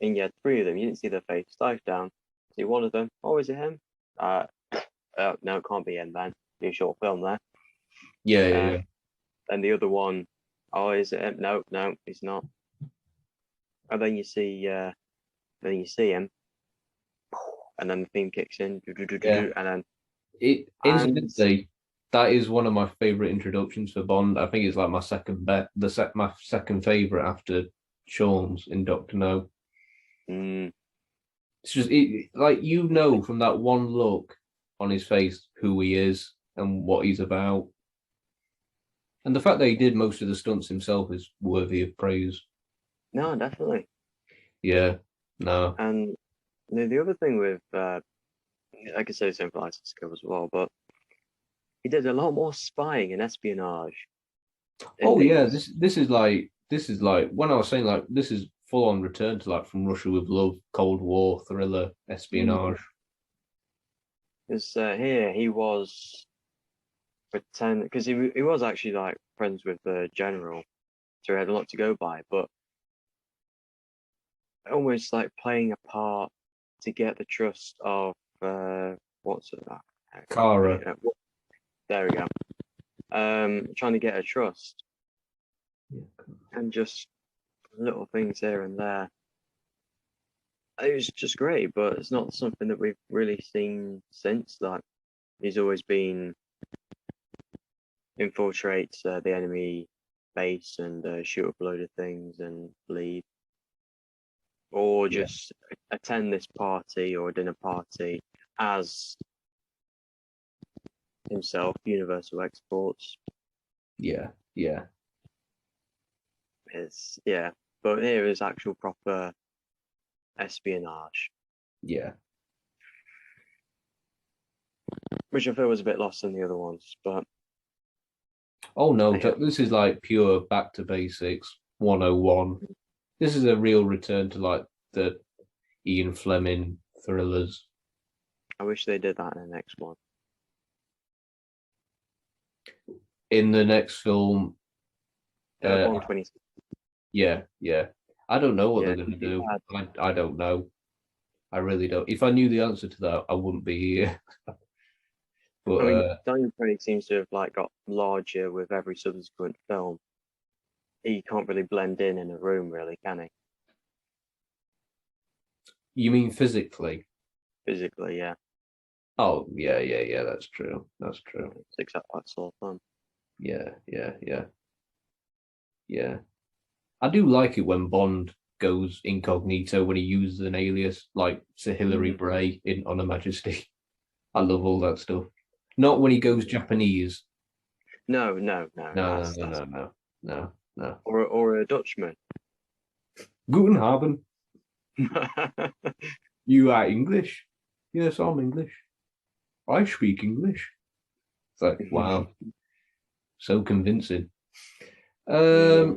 and you had three of them. You didn't see their face. Dive down. See one of them. Oh, is it him? No, it can't be him. Then do a short film there. Yeah. And the other one, oh, is it him? No, he's not. And then you see him, and then the theme kicks in, and then incidentally, that is one of my favorite introductions for Bond. I think it's like my second my second favorite after Sean's in Doctor No. It's just from that one look on his face who he is and what he's about, and the fact that he did most of the stunts himself is worthy of praise. No, definitely. Yeah, no. And the other thing with, I could say the same for License to Kill as well, but he did a lot more spying and espionage. Oh yeah, this is like when I was saying like this is full on return to like From Russia with Love, Cold War, thriller, espionage. Because here he was pretend because he was actually like friends with the general, so he had a lot to go by, but almost like playing a part to get the trust of what's it? Kara. There we go. Trying to get her trust, and just little things here and there. It was just great, but it's not something that we've really seen since. Like he's always been infiltrate the enemy base and shoot up a load of things and leave, or just attend this party or dinner party as himself, Universal Exports. Yeah. But here is actual proper espionage. Yeah. Which I feel was a bit lost in the other ones, but oh no, this is like pure back to basics 101. This is a real return to like the Ian Fleming thrillers. I wish they did that in the next one. In the next film, Bond 26. Yeah. I don't know what they're going to do. I don't know. I really don't. If I knew the answer to that, I wouldn't be here. But I mean, Daniel Craig seems to have like got larger with every subsequent film. He can't really blend in a room, really, can he? You mean physically? Physically, yeah. Oh, yeah. That's true. It's exactly like Saw fun. Yeah. I do like it when Bond goes incognito when he uses an alias like Sir Hilary Bray in On Her Majesty. I love all that stuff. Not when he goes Japanese. No. Or a Dutchman. Guten Abend. You are English? Yes, I'm English. I speak English. It's like, wow. So convincing. Yeah.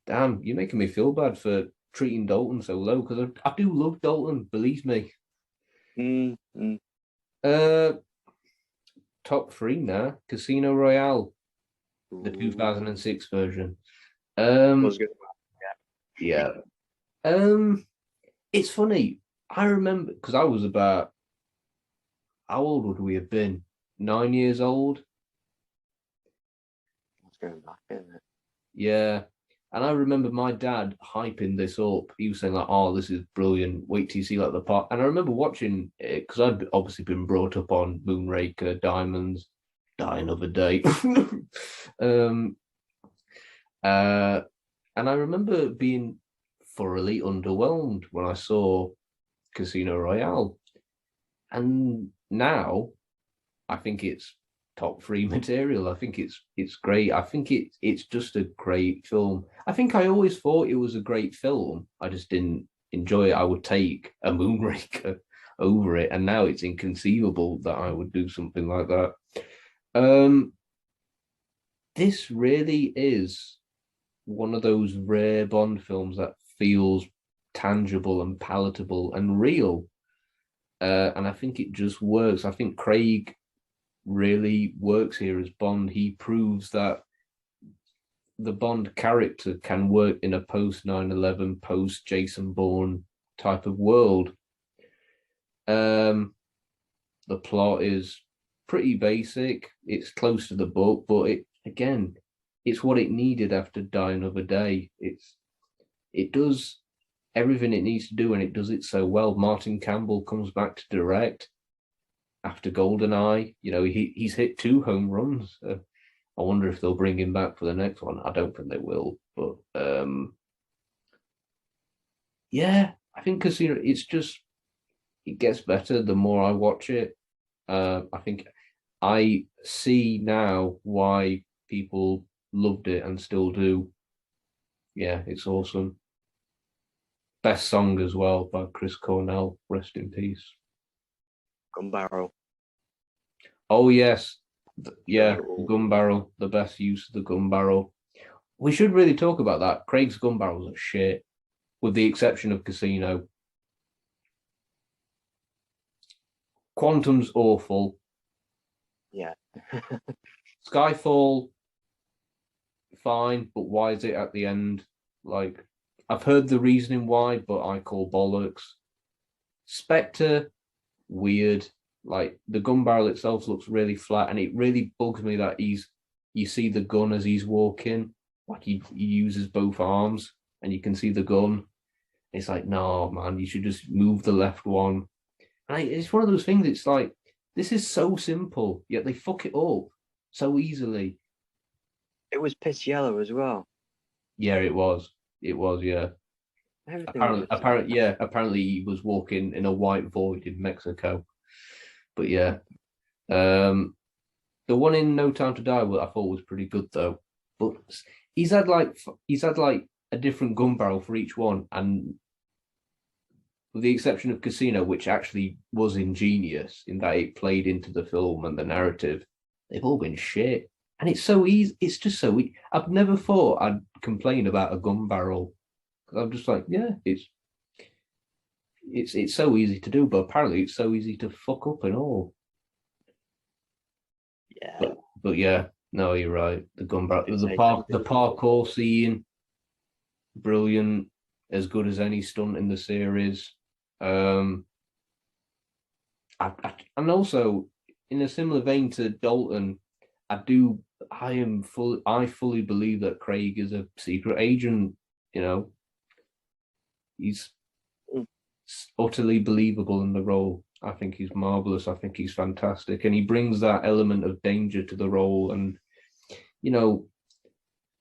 Damn, you're making me feel bad for treating Dalton so low because I do love Dalton, believe me. Top 3 now. Casino Royale, the 2006 version. Was good. Yeah. It's funny. I remember because I was about, how old would we have been? 9 years old. It's going back, isn't it? Yeah. And I remember my dad hyping this up. He was saying like, "Oh, this is brilliant. Wait till you see like the part." And I remember watching it because I'd obviously been brought up on Moonraker, Diamonds, Die Another Day. um, and I remember being thoroughly underwhelmed when I saw Casino Royale. And now I think it's top three material. I think it's great. I think it's just a great film. I think I always thought it was a great film. I just didn't enjoy it. I would take a Moonraker over it, and now it's inconceivable that I would do something like that. This really is one of those rare Bond films that feels tangible and palatable and real. And I think it just works. I think Craig really works here as Bond. He proves that the Bond character can work in a post 9/11, post Jason Bourne type of world. The plot is pretty basic. It's close to the book, but it's what it needed after Die Another Day. It does everything it needs to do, and it does it so well. Martin Campbell comes back to direct after GoldenEye. He's hit 2 home runs. I wonder if they'll bring him back for the next one. I don't think they will, but yeah, I think Casino. It gets better the more I watch it. I think I see now why people loved it and still do. Yeah, it's awesome. Best song as well by Chris Cornell. Rest in peace. Gun Barrel. Oh yes, yeah, Gun Barrel. The best use of the gun barrel. We should really talk about that. Craig's gun barrels are shit, with the exception of Casino. Quantum's awful. Yeah. Skyfall, fine, but why is it at the end? Like, I've heard the reasoning why, but I call bollocks. Spectre, weird. Like, the gun barrel itself looks really flat, and it really bugs me that you see the gun as he's walking, like he uses both arms, and you can see the gun. It's like, no, man, you should just move the left one. And it's one of those things. It's like, this is so simple, yet they fuck it up so easily. It was piss yellow as well. Yeah, it was. It was, yeah. Apparently he was walking in a white void in Mexico. But yeah. The one in No Time to Die, I thought was pretty good though. But he's had like a different gun barrel for each one, and with the exception of Casino, which actually was ingenious in that it played into the film and the narrative, they've all been shit. And it's so easy. It's just so easy. I've never thought I'd complain about a gun barrel. I'm just like, yeah, it's so easy to do, but apparently it's so easy to fuck up and all. Yeah. But yeah, no, you're right. The gun barrel, the parkour scene, brilliant, as good as any stunt in the series. And also in a similar vein to Dalton, I fully believe that Craig is a secret agent. He's utterly believable in the role. I think he's marvelous. I think he's fantastic, and he brings that element of danger to the role. And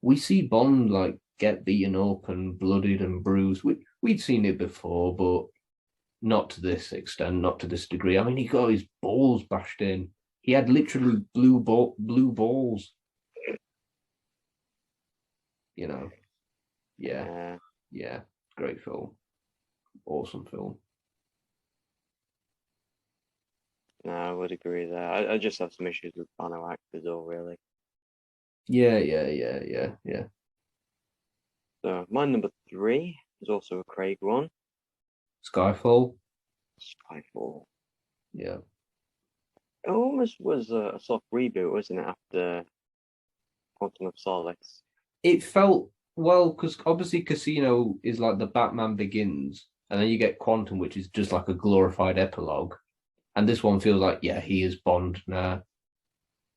we see Bond like get beaten up and blooded and bruised. We'd seen it before, but not to this extent, not to this degree. I mean, he got his balls bashed in. He had literally blue balls. Yeah, great film, awesome film. No, I would agree there. I just have some issues with Bano actors, all really. Yeah. So my number 3 is also a Craig one. Skyfall. Yeah. It almost was a soft reboot, wasn't it, after Quantum of Solace? It felt, well, because obviously Casino is like the Batman Begins, and then you get Quantum, which is just like a glorified epilogue. And this one feels like, yeah, he is Bond now.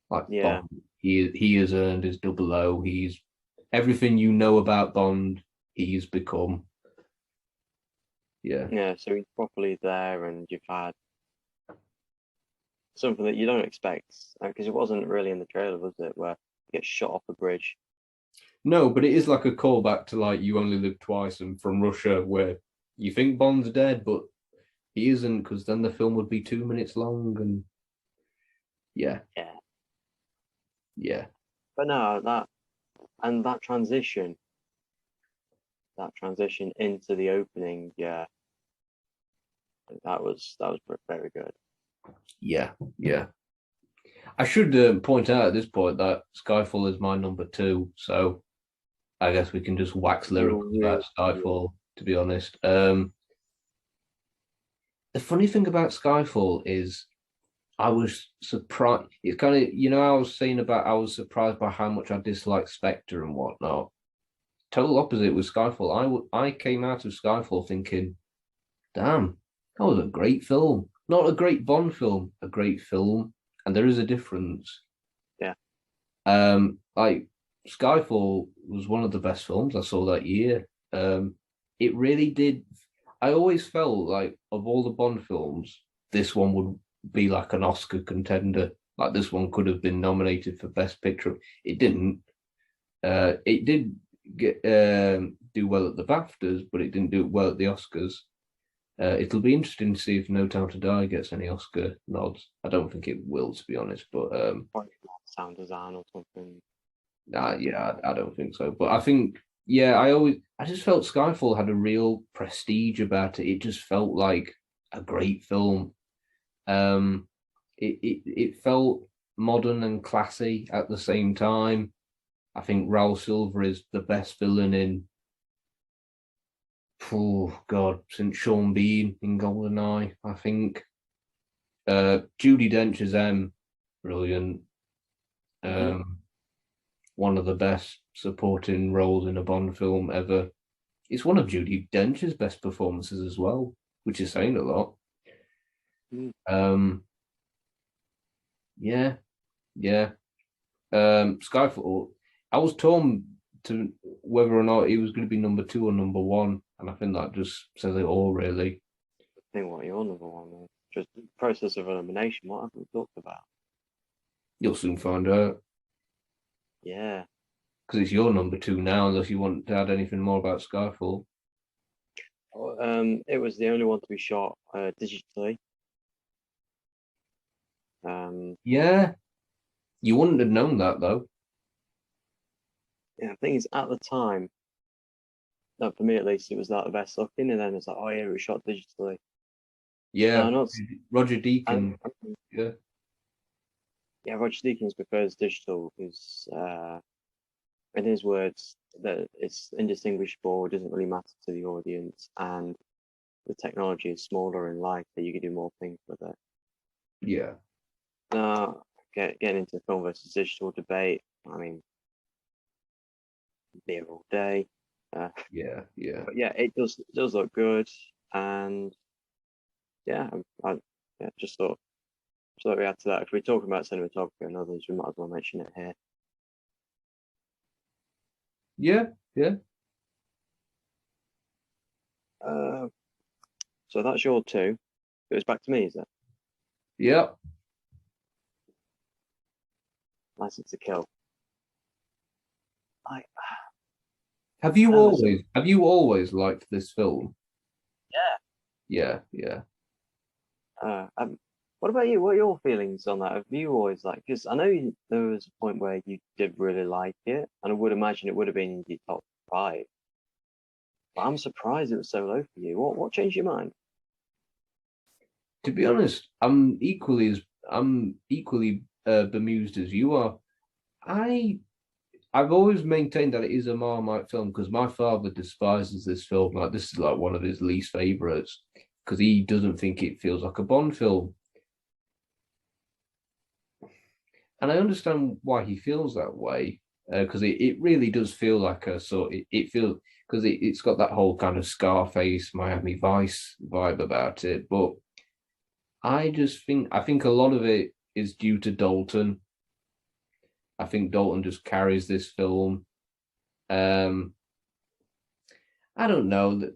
Like, yeah. Bond, he has earned his 00. He's everything you know about Bond, he's become. Yeah. Yeah, so he's properly there, and you've had something that you don't expect because it wasn't really in the trailer, was it? Where he gets shot off a bridge. No, but it is like a callback to like You Only Live Twice and From Russia, where you think Bond's dead, but he isn't, because then the film would be 2 minutes long, and yeah, Yeah, yeah, but no, that transition into the opening, yeah, that was very good. yeah, yeah. I should point out at this point that Skyfall is my number two, so I guess we can just wax Oh, lyrical about really? Skyfall. To be honest, the funny thing about Skyfall is I was surprised. It's kind of, I was saying about I was surprised by how much I dislike Spectre and whatnot. Total opposite with Skyfall. I came out of Skyfall thinking, damn, that was a great film. Not a great Bond film, a great film, and there is a difference. Yeah. Like Skyfall was one of the best films I saw that year. It really did. I always felt like of all the Bond films, this one would be like an Oscar contender. Like this one could have been nominated for Best Picture. It didn't. It did get do well at the BAFTAs, but it didn't do well at the Oscars. It'll be interesting to see if No Time to Die gets any Oscar nods. I don't think it will, to be honest. But Sound design or something. yeah, I don't think so. But I think, yeah, I just felt Skyfall had a real prestige about it. It just felt like a great film. It felt modern and classy at the same time. I think Raul Silva is the best villain in, oh God, since Sean Bean in GoldenEye. I think Judi Dench is brilliant. One of the best supporting roles in a Bond film ever. It's one of Judi Dench's best performances as well, which is saying a lot. Um, yeah, yeah. Skyfall. I was torn to whether or not it was going to be number two or number one, and I think that just says it all, really. I think what your number one is. Just the process of elimination. What haven't we talked about? You'll soon find out Yeah. because it's your number two now, unless you want to add anything more about Skyfall. It was the only one to be shot digitally. Yeah, you wouldn't have known that though. Yeah, the thing is, at the time, for me at least, it was like the best looking, and then it's like, oh yeah, it was shot digitally. Yeah, Not, Roger Deakins. and, Yeah, yeah, Roger Deakins prefers digital because, in his words, that it's indistinguishable, it doesn't really matter to the audience, and the technology is smaller and lighter. You can do more things with it. yeah. Getting into the film versus digital debate. I mean, be here all day. Yeah, yeah. But yeah, it does look good, and yeah, yeah, just thought we add to that. If we're talking about cinematography and others, we might as well mention it here. Yeah, yeah. So that's your two. It was back to me, is it? Yeah. License to Kill. I Have you always liked this film? yeah. Yeah, yeah. What about you? What are your feelings on that? Have you always like? Because I know there was a point where you did really like it, and I would imagine it would have been in your top five. But I'm surprised it was so low for you. What changed your mind? To be honest, I'm equally bemused as you are. I've always maintained that it is a Marmite film because my father despises this film. Like this is like one of his least favorites because he doesn't think it feels like a Bond film. And I understand why he feels that way because it really does feel like a sort. It feels because it's got that whole kind of Scarface, Miami Vice vibe about it. But I think a lot of it is due to Dalton. I think Dalton just carries this film. Um, I don't know.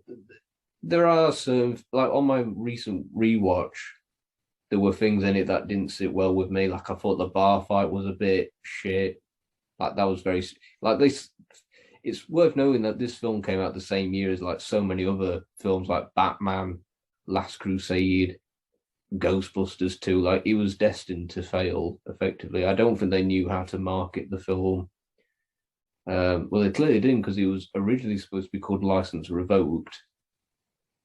There are some like on my recent rewatch. there were things in it that didn't sit well with me. Like I thought the bar fight was a bit shit. Like that was very like this. It's worth knowing that this film came out the same year as like so many other films like Batman, Last Crusade, Ghostbusters 2. Like it was destined to fail effectively. I don't think they knew how to market the film. Well, they clearly didn't because it was originally supposed to be called License Revoked,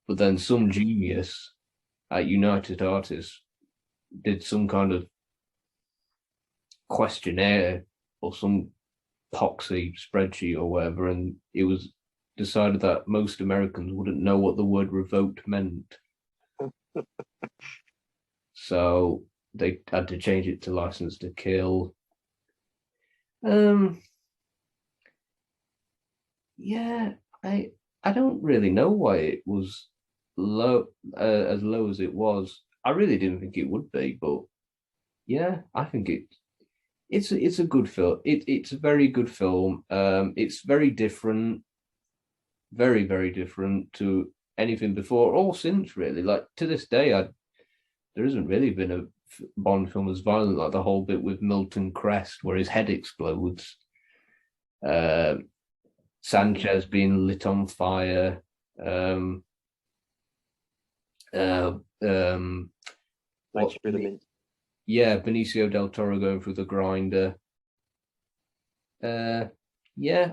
but then some genius at United Artists did some kind of questionnaire or some poxy spreadsheet or whatever, and it was decided that most Americans wouldn't know what the word revoked meant. So they had to change it to License to Kill. Yeah, I don't really know why it was low as low as it was. I really didn't think it would be, but yeah, I think it's a good film. It's a very good film. It's very different, very different to anything before or since really. Like to this day, there hasn't really been a Bond film as violent, like the whole bit with Milton Crest where his head explodes. Sanchez being lit on fire. Um, uh, um, Like through the mint. Yeah, Benicio del Toro going through the grinder. Yeah,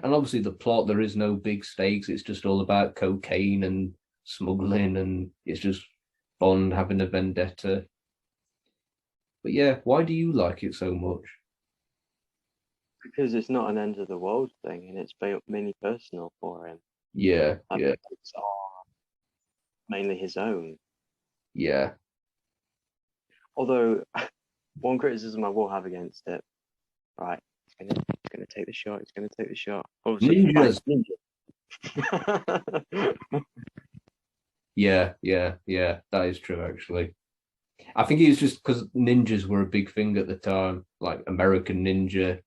and obviously the plot, there is no big stakes. It's just all about cocaine and smuggling, and it's just Bond having a vendetta. But yeah, why do you like it so much? Because it's not an end of the world thing, and it's mainly personal for him. Yeah, Like, yeah, it's all mainly his own. yeah. Although, one criticism I will have against it, right? It's gonna take the shot. It's gonna take the shot. All of a sudden, bang, Ninjas. ninja. Yeah. That is true, actually. I think it's just because ninjas were a big thing at the time, like American Ninja.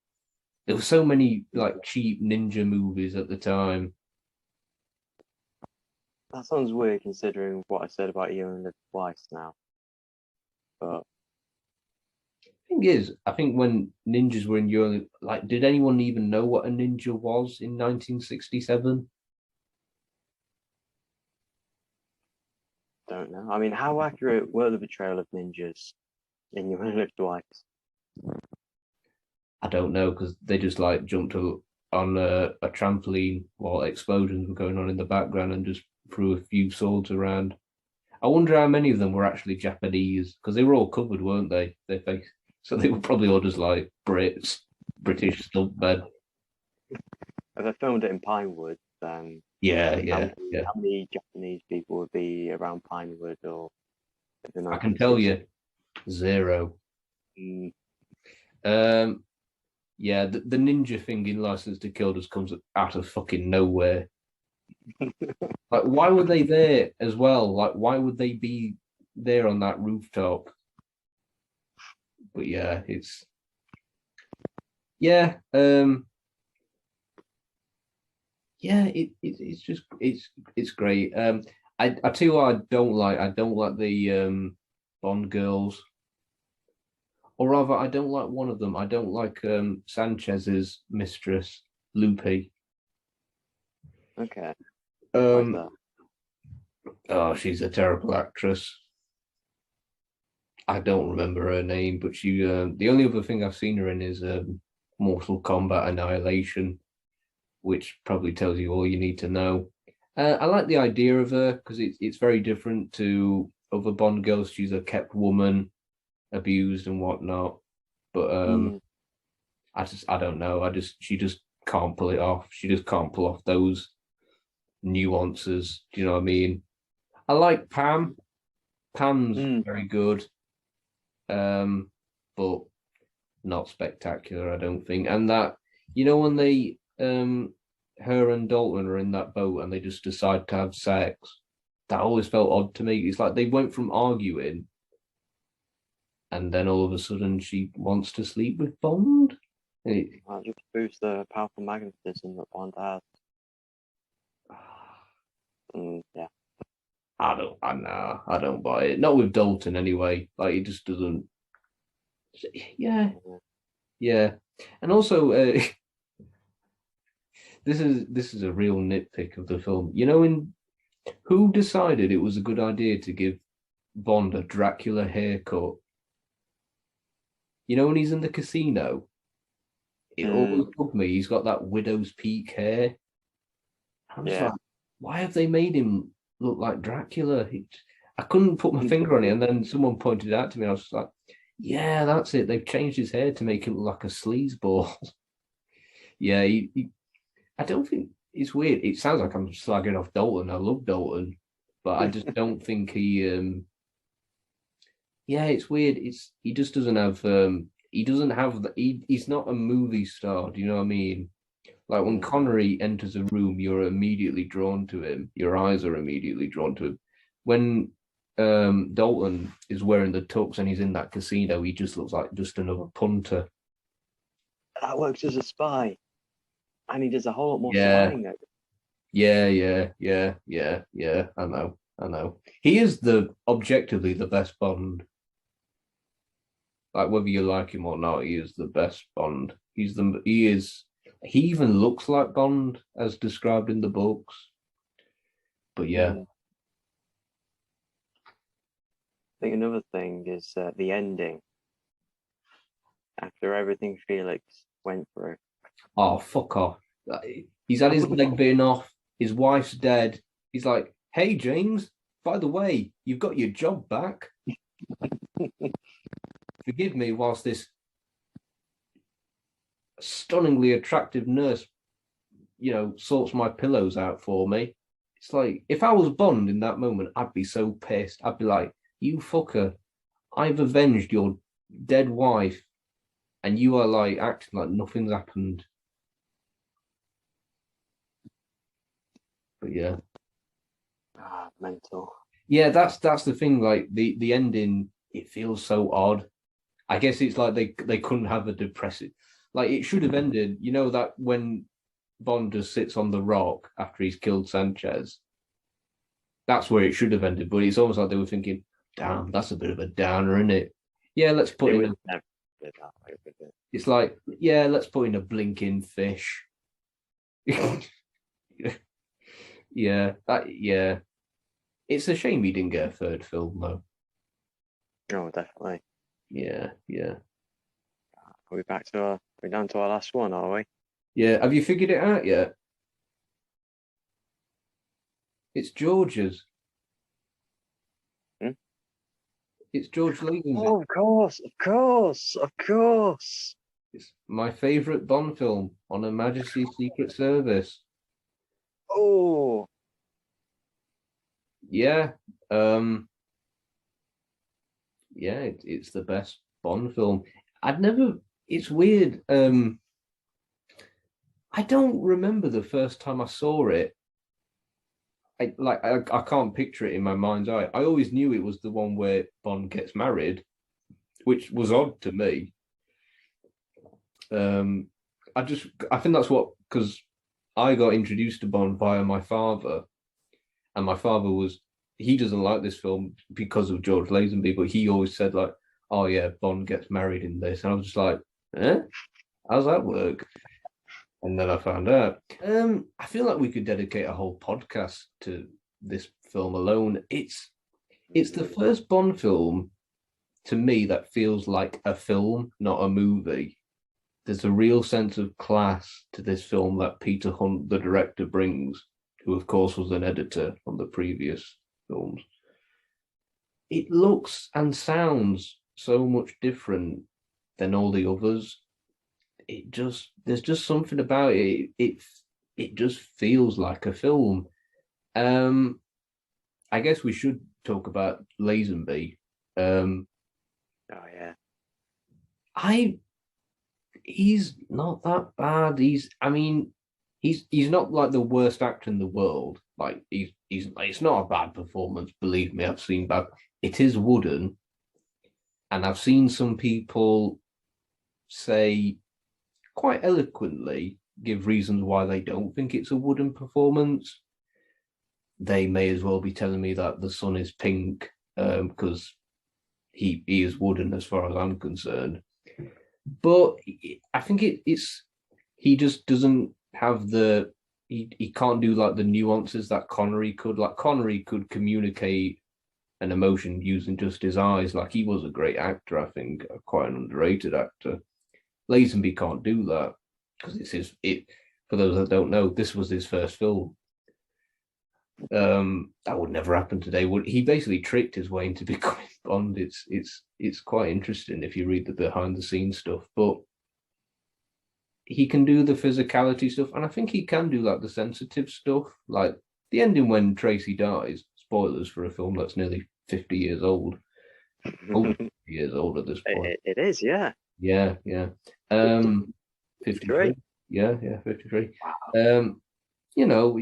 There were so many like cheap ninja movies at the time. That sounds weird considering what I said about You Only Live Twice now. But Thing is, I think when ninjas were in Europe, like, did anyone even know what a ninja was in 1967? don't know. I mean, how accurate were the portrayal of ninjas in You Only Live Twice? I don't know because they just like jumped on a trampoline while explosions were going on in the background and just threw a few swords around. I wonder how many of them were actually Japanese because they were all covered, weren't they? Their face, so they were probably all just like British stuntmen. If I filmed it in Pinewood, then Yeah, how yeah, many, yeah. how many Japanese people would be around Pinewood or in the I can tell 1960s? you, zero. Mm, Um, yeah, the ninja thing in License to Kill just comes out of fucking nowhere. Like, why were they there as well? Like, why would they be there on that rooftop? But yeah, yeah, yeah, it's just it's great. I tell you what I don't like the Bond girls, or rather, I don't like one of them. I don't like Sanchez's mistress, Lupe. okay, why's Um, that? oh, she's a terrible actress. I don't remember her name, but she the only other thing I've seen her in is Mortal Kombat Annihilation, which probably tells you all you need to know. I like the idea of her because it's very different to other Bond girls. She's a kept woman, abused and whatnot. But Mm, I don't know. She just can't pull it off. She just can't pull off those nuances. Do you know what I mean? I like Pam. Pam's mm. very good, but not spectacular, I don't think. And that when they her and Dalton are in that boat and they just decide to have sex, that always felt odd to me. It's like they went from arguing and then all of a sudden she wants to sleep with Bond. That just boosts the powerful magnetism that Bond has. Yeah. I don't buy it. Not with Dalton anyway. Like he just doesn't. Yeah, yeah. And also, this is a real nitpick of the film. You know, in who decided it was a good idea to give Bond a Dracula haircut? You know, when he's in the casino, it always bugged me. He's got that widow's peak hair. I'm just like, why have they made him look like Dracula? I couldn't put my finger on it, and then someone pointed it out to me. I was just like, yeah, that's it. They've changed his hair to make him look like a sleazeball. Yeah, I don't think it's weird. It sounds like I'm slagging off Dalton. I love Dalton, but I just don't think he. Yeah, it's weird. He just doesn't have. He doesn't have. He's not a movie star. Do you know what I mean? Like when Connery enters a room, you're immediately drawn to him. Your eyes are immediately drawn to him. When Dalton is wearing the tux and he's in that casino, he just looks like just another punter. That works as a spy, and he does a whole lot more spying. Yeah. I know. He is objectively the best Bond. Like whether you like him or not, he is the best Bond. He even looks like Bond as described in the books. But yeah. I think another thing is the ending. After everything Felix went through. Oh, fuck off. He's had his leg bitten off. His wife's dead. He's like, hey, James, by the way, you've got your job back. Forgive me whilst this stunningly attractive nurse, sorts my pillows out for me. It's like, if I was Bond in that moment, I'd be so pissed. I'd be like, you fucker, I've avenged your dead wife, and you are like acting like nothing's happened. But yeah. Mental. Yeah, that's the thing. Like the ending, it feels so odd. I guess it's like they couldn't have a depressive. Like it should have ended. You know that when Bond just sits on the rock after he's killed Sanchez. That's where it should have ended. But it's almost like they were thinking, "Damn, that's a bit of a downer, isn't it?" Yeah, let's put in. It's like, yeah, let's put in a blinking fish. Yeah. It's a shame he didn't get a third film though. Oh, definitely. Yeah. Are we we're down to our last one, are we? Yeah. Have you figured it out yet? It's George's. It's George Lazenby. Oh, of course. It's my favourite Bond film, On Her Majesty's Secret Service. Oh. Yeah. Yeah, it's the best Bond film. It's weird. I don't remember the first time I saw it. I can't picture it in my mind's eye. I always knew it was the one where Bond gets married, which was odd to me. I think that's because I got introduced to Bond via my father, and my father he doesn't like this film because of George Lazenby, but he always said like, oh yeah, Bond gets married in this, and I was just like, how's that work? And then I found out. I feel like we could dedicate a whole podcast to this film alone. It's the first Bond film to me that feels like a film, not a movie. There's a real sense of class to this film that Peter Hunt, the director, brings, who of course was an editor on the previous films. It looks and sounds so much different than all the others. There's just something about it. It just feels like a film. I guess we should talk about Lazenby. Oh yeah. He's not that bad. He's not like the worst actor in the world. Like it's not a bad performance. Believe me, I've seen bad. It is wooden, and I've seen some people say quite eloquently give reasons why they don't think it's a wooden performance. they may as well be telling me that the sun is pink, because he is wooden as far as I'm concerned. But I think it's he just doesn't have he can't do like the nuances that Connery could. Like Connery could communicate an emotion using just his eyes. Like he was a great actor, I think, quite an underrated actor. Lazenby can't do that because it's his. It for those that don't know, this was his first film. That would never happen today. Would he basically tricked his way into becoming Bond? It's quite interesting if you read the behind the scenes stuff, but he can do the physicality stuff, and I think he can do like the sensitive stuff, like the ending when Tracy dies. Spoilers for a film that's nearly 50 years old, over 50 years old at this point. It is, yeah. Yeah, yeah. 53. Yeah, 53. You know,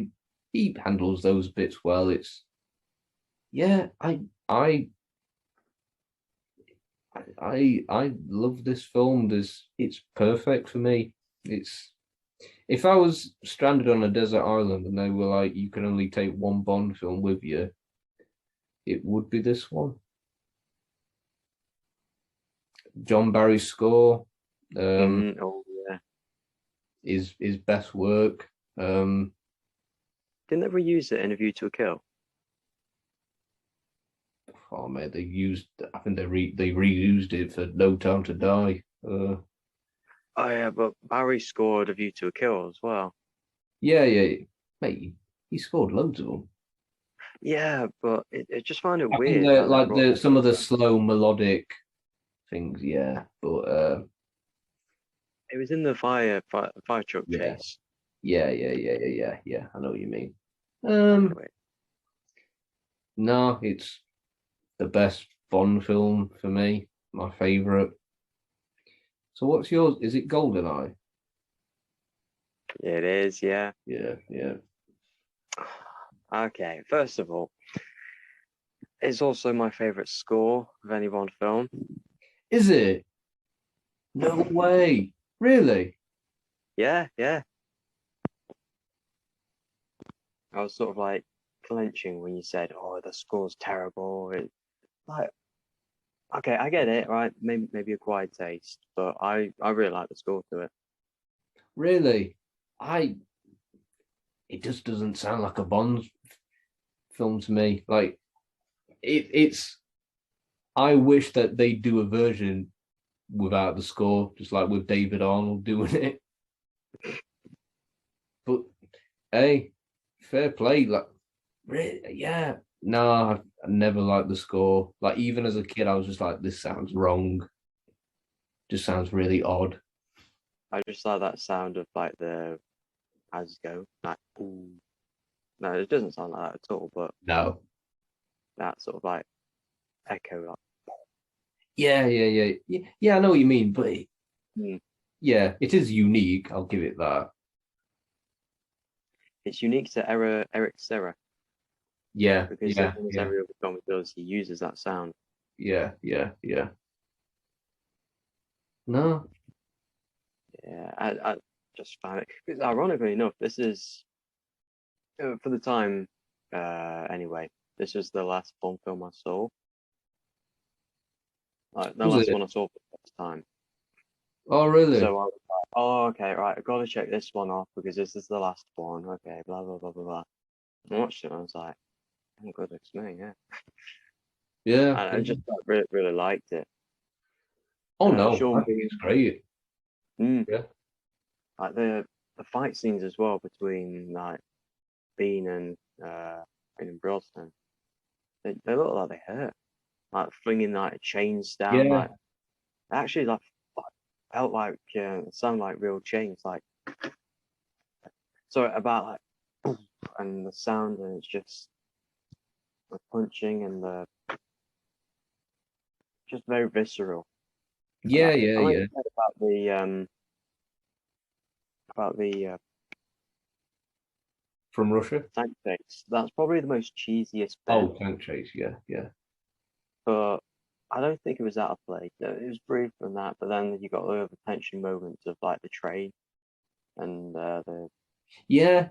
he handles those bits well. It's yeah, I love this film. It's perfect for me. It's if I was stranded on a desert island and they were like, you can only take one Bond film with you, it would be this one. John Barry's score, Oh yeah. is best work. Didn't they reuse it in A View to a Kill? Oh man, they used. I think they reused it for No Time to Die. Oh yeah, but Barry scored A View to a Kill as well. Yeah, mate, he scored loads of them. Yeah, but it just found it I think weird that how they like brought the that some of the in. slow melodic things, yeah, but It was in the fire truck yeah, chase. yeah. I know what you mean. Anyway, No, it's the best Bond film for me. My favorite. So what's yours? Is it GoldenEye? it is, yeah. Yeah. Okay, first of all, it's also my favorite score of any Bond film. Is it? No way. Really? Yeah. I was sort of like clenching when you said, "Oh, the score's terrible." Like, okay, I get it, right? Maybe acquired taste, but I really like the score to it. Really? I it just doesn't sound like a Bond film to me. Like it's I wish that they do a version without the score, just like with David Arnold doing it. But hey, fair play. Like, yeah, no, I never liked the score. Like, even as a kid, I was just like, this sounds wrong. Just sounds really odd. I just like that sound of like the as go, like ooh. No, it doesn't sound like that at all, but No. that sort of like echo, like Yeah, I know what you mean, but hmm. yeah, it is unique. I'll give it that. It's unique to Eric Serra because almost every other film he does, he uses that sound. Yeah. No. Yeah, I just found it. Because ironically enough, this is for the time. Anyway, this was the last Bond film I saw. Like the Was last it? one I saw for the first time. Oh, really? So I was like, oh, okay, right, I've got to check this one off because this is the last one. Okay, blah blah blah blah blah. I watched it and I was like, oh goodness me, yeah. Yeah. I just like, really liked it. Oh no, I Sean think Bean, it's great. mm, Yeah. like the fight scenes as well between like Bean and Brosnan. They look like they hurt, like flinging like chains down, Yeah. like actually like felt like sound like real chains, like so about like and the sound and it's just the punching and the just very visceral. Yeah, I like yeah. you said about the From Russia? tank chase. That's probably the most cheesiest bit, Oh, Tank Chase. Yeah. but I don't think it was out of place. It was brief and that, but then you got the tension moments of like the train and the Yeah.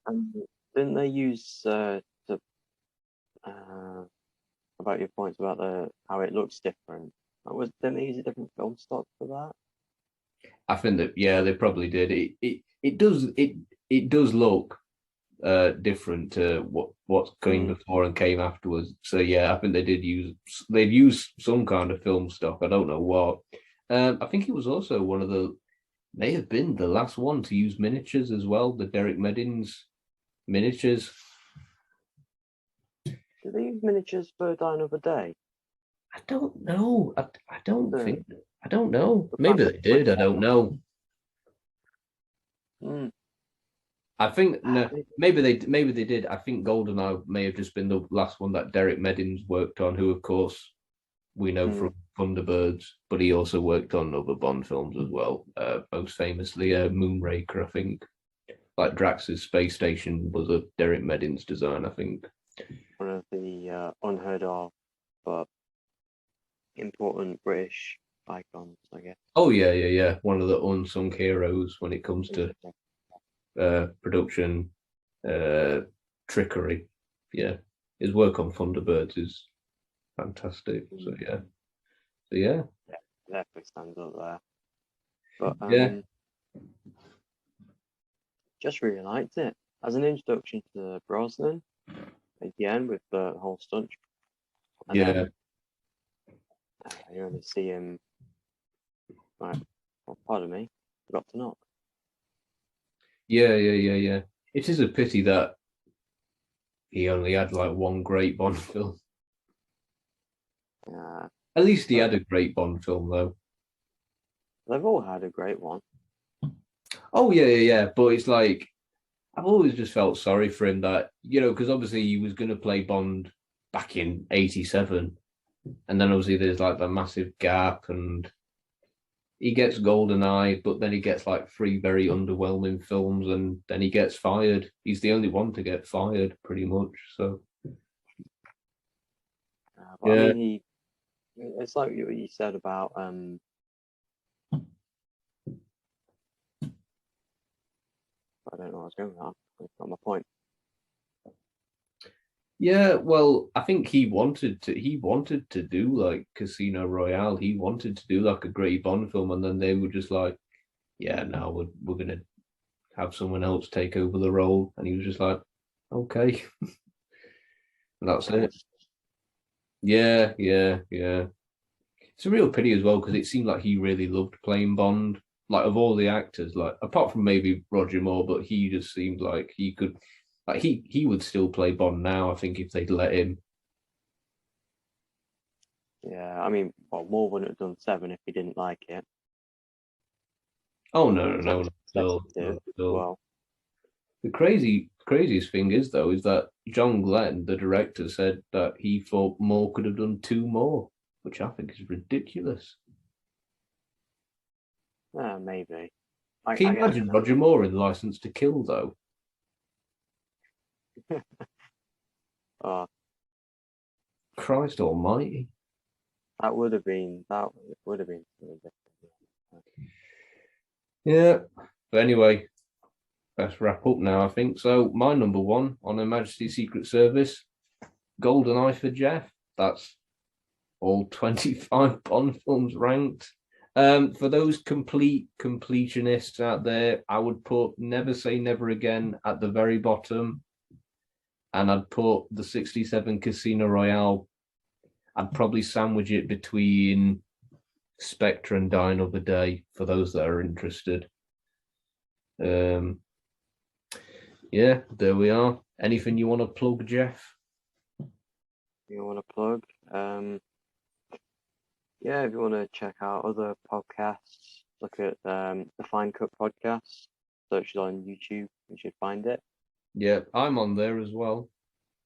And didn't they use about your points about how it looks different? Didn't they use a different film stock for that? I think that they probably did. It does look different to what's going before and came afterwards. So yeah, I think they've used some kind of film stock. I don't know what. I think it was also may have been the last one to use miniatures as well. The Derek Meddings miniatures. Did they use miniatures for Die Another Day? I don't know. I don't think. I don't know. Maybe they did. I don't know. I think no, maybe they did. I think GoldenEye may have just been the last one that Derek Meddings worked on, who of course we know from Thunderbirds, but he also worked on other Bond films as well. Most famously, Moonraker, I think. Like Drax's space station was a Derek Meddings design, I think. One of the unheard of but important British icons, I guess. Oh yeah. One of the unsung heroes when it comes to production trickery. Yeah, his work on Thunderbirds is fantastic. So yeah, definitely stands up there. But just really liked it as an introduction to Brosnan. Again with the whole stunt. And then, you only see him. Right, well, pardon me, forgot to knock. Yeah. It is a pity that he only had like one great Bond film. At least he had a great Bond film, though. They've all had a great one. Oh yeah. But it's like I've always just felt sorry for him that because obviously he was going to play Bond back in '87, and then obviously there's like the massive gap, and he gets GoldenEye, but then he gets like 3 very underwhelming films, and then he gets fired. He's the only one to get fired, pretty much. So, I mean, it's like what you said about I don't know what I was going on. That's not my point. Yeah, well, I think he wanted to do like Casino Royale. He wanted to do like a great Bond film, and then they were just like, "Yeah, no, we're gonna have someone else take over the role," and he was just like, "Okay," and that's it. Yeah. It's a real pity as well because it seemed like he really loved playing Bond. Like of all the actors, like apart from maybe Roger Moore, but he just seemed like he could, like he would still play Bond now. I think if they'd let him. Yeah, I mean, Moore wouldn't have done 7 if he didn't like it. Oh no, still. Well, the craziest thing is though is that John Glenn, the director, said that he thought Moore could have done 2 more, which I think is ridiculous. Maybe. Can you imagine Roger Moore in License to Kill, though? Christ almighty. That would have been Yeah. But anyway, let's wrap up now, I think. So my number 1 on Her Majesty's Secret Service, GoldenEye for Jeff. That's all 25 Bond films ranked. For those completionists out there, I would put Never Say Never Again at the very bottom, and I'd put the 67 Casino Royale. I'd probably sandwich it between Spectre and Die Another Day for those that are interested. Yeah, there we are. Anything you want to plug, Jeff? You want to plug? Yeah, if you want to check out other podcasts, look at the Fine Cut podcast. Search it on YouTube, you should find it. Yeah, I'm on there as well.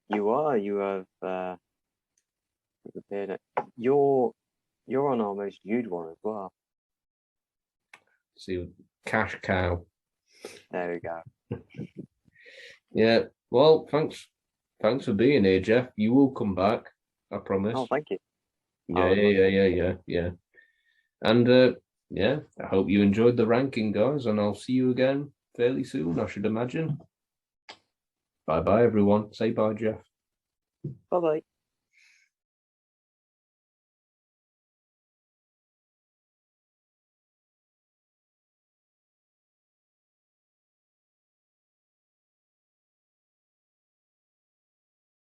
You are. You have appeared. You're on our most viewed one as well. See, Cash Cow. There we go. Yeah. Well, thanks for being here, Jeff. You will come back, I promise. Oh, thank you. Yeah. And I hope you enjoyed the ranking, guys, and I'll see you again fairly soon, I should imagine. Bye bye, everyone. Say bye, Jeff. Bye bye.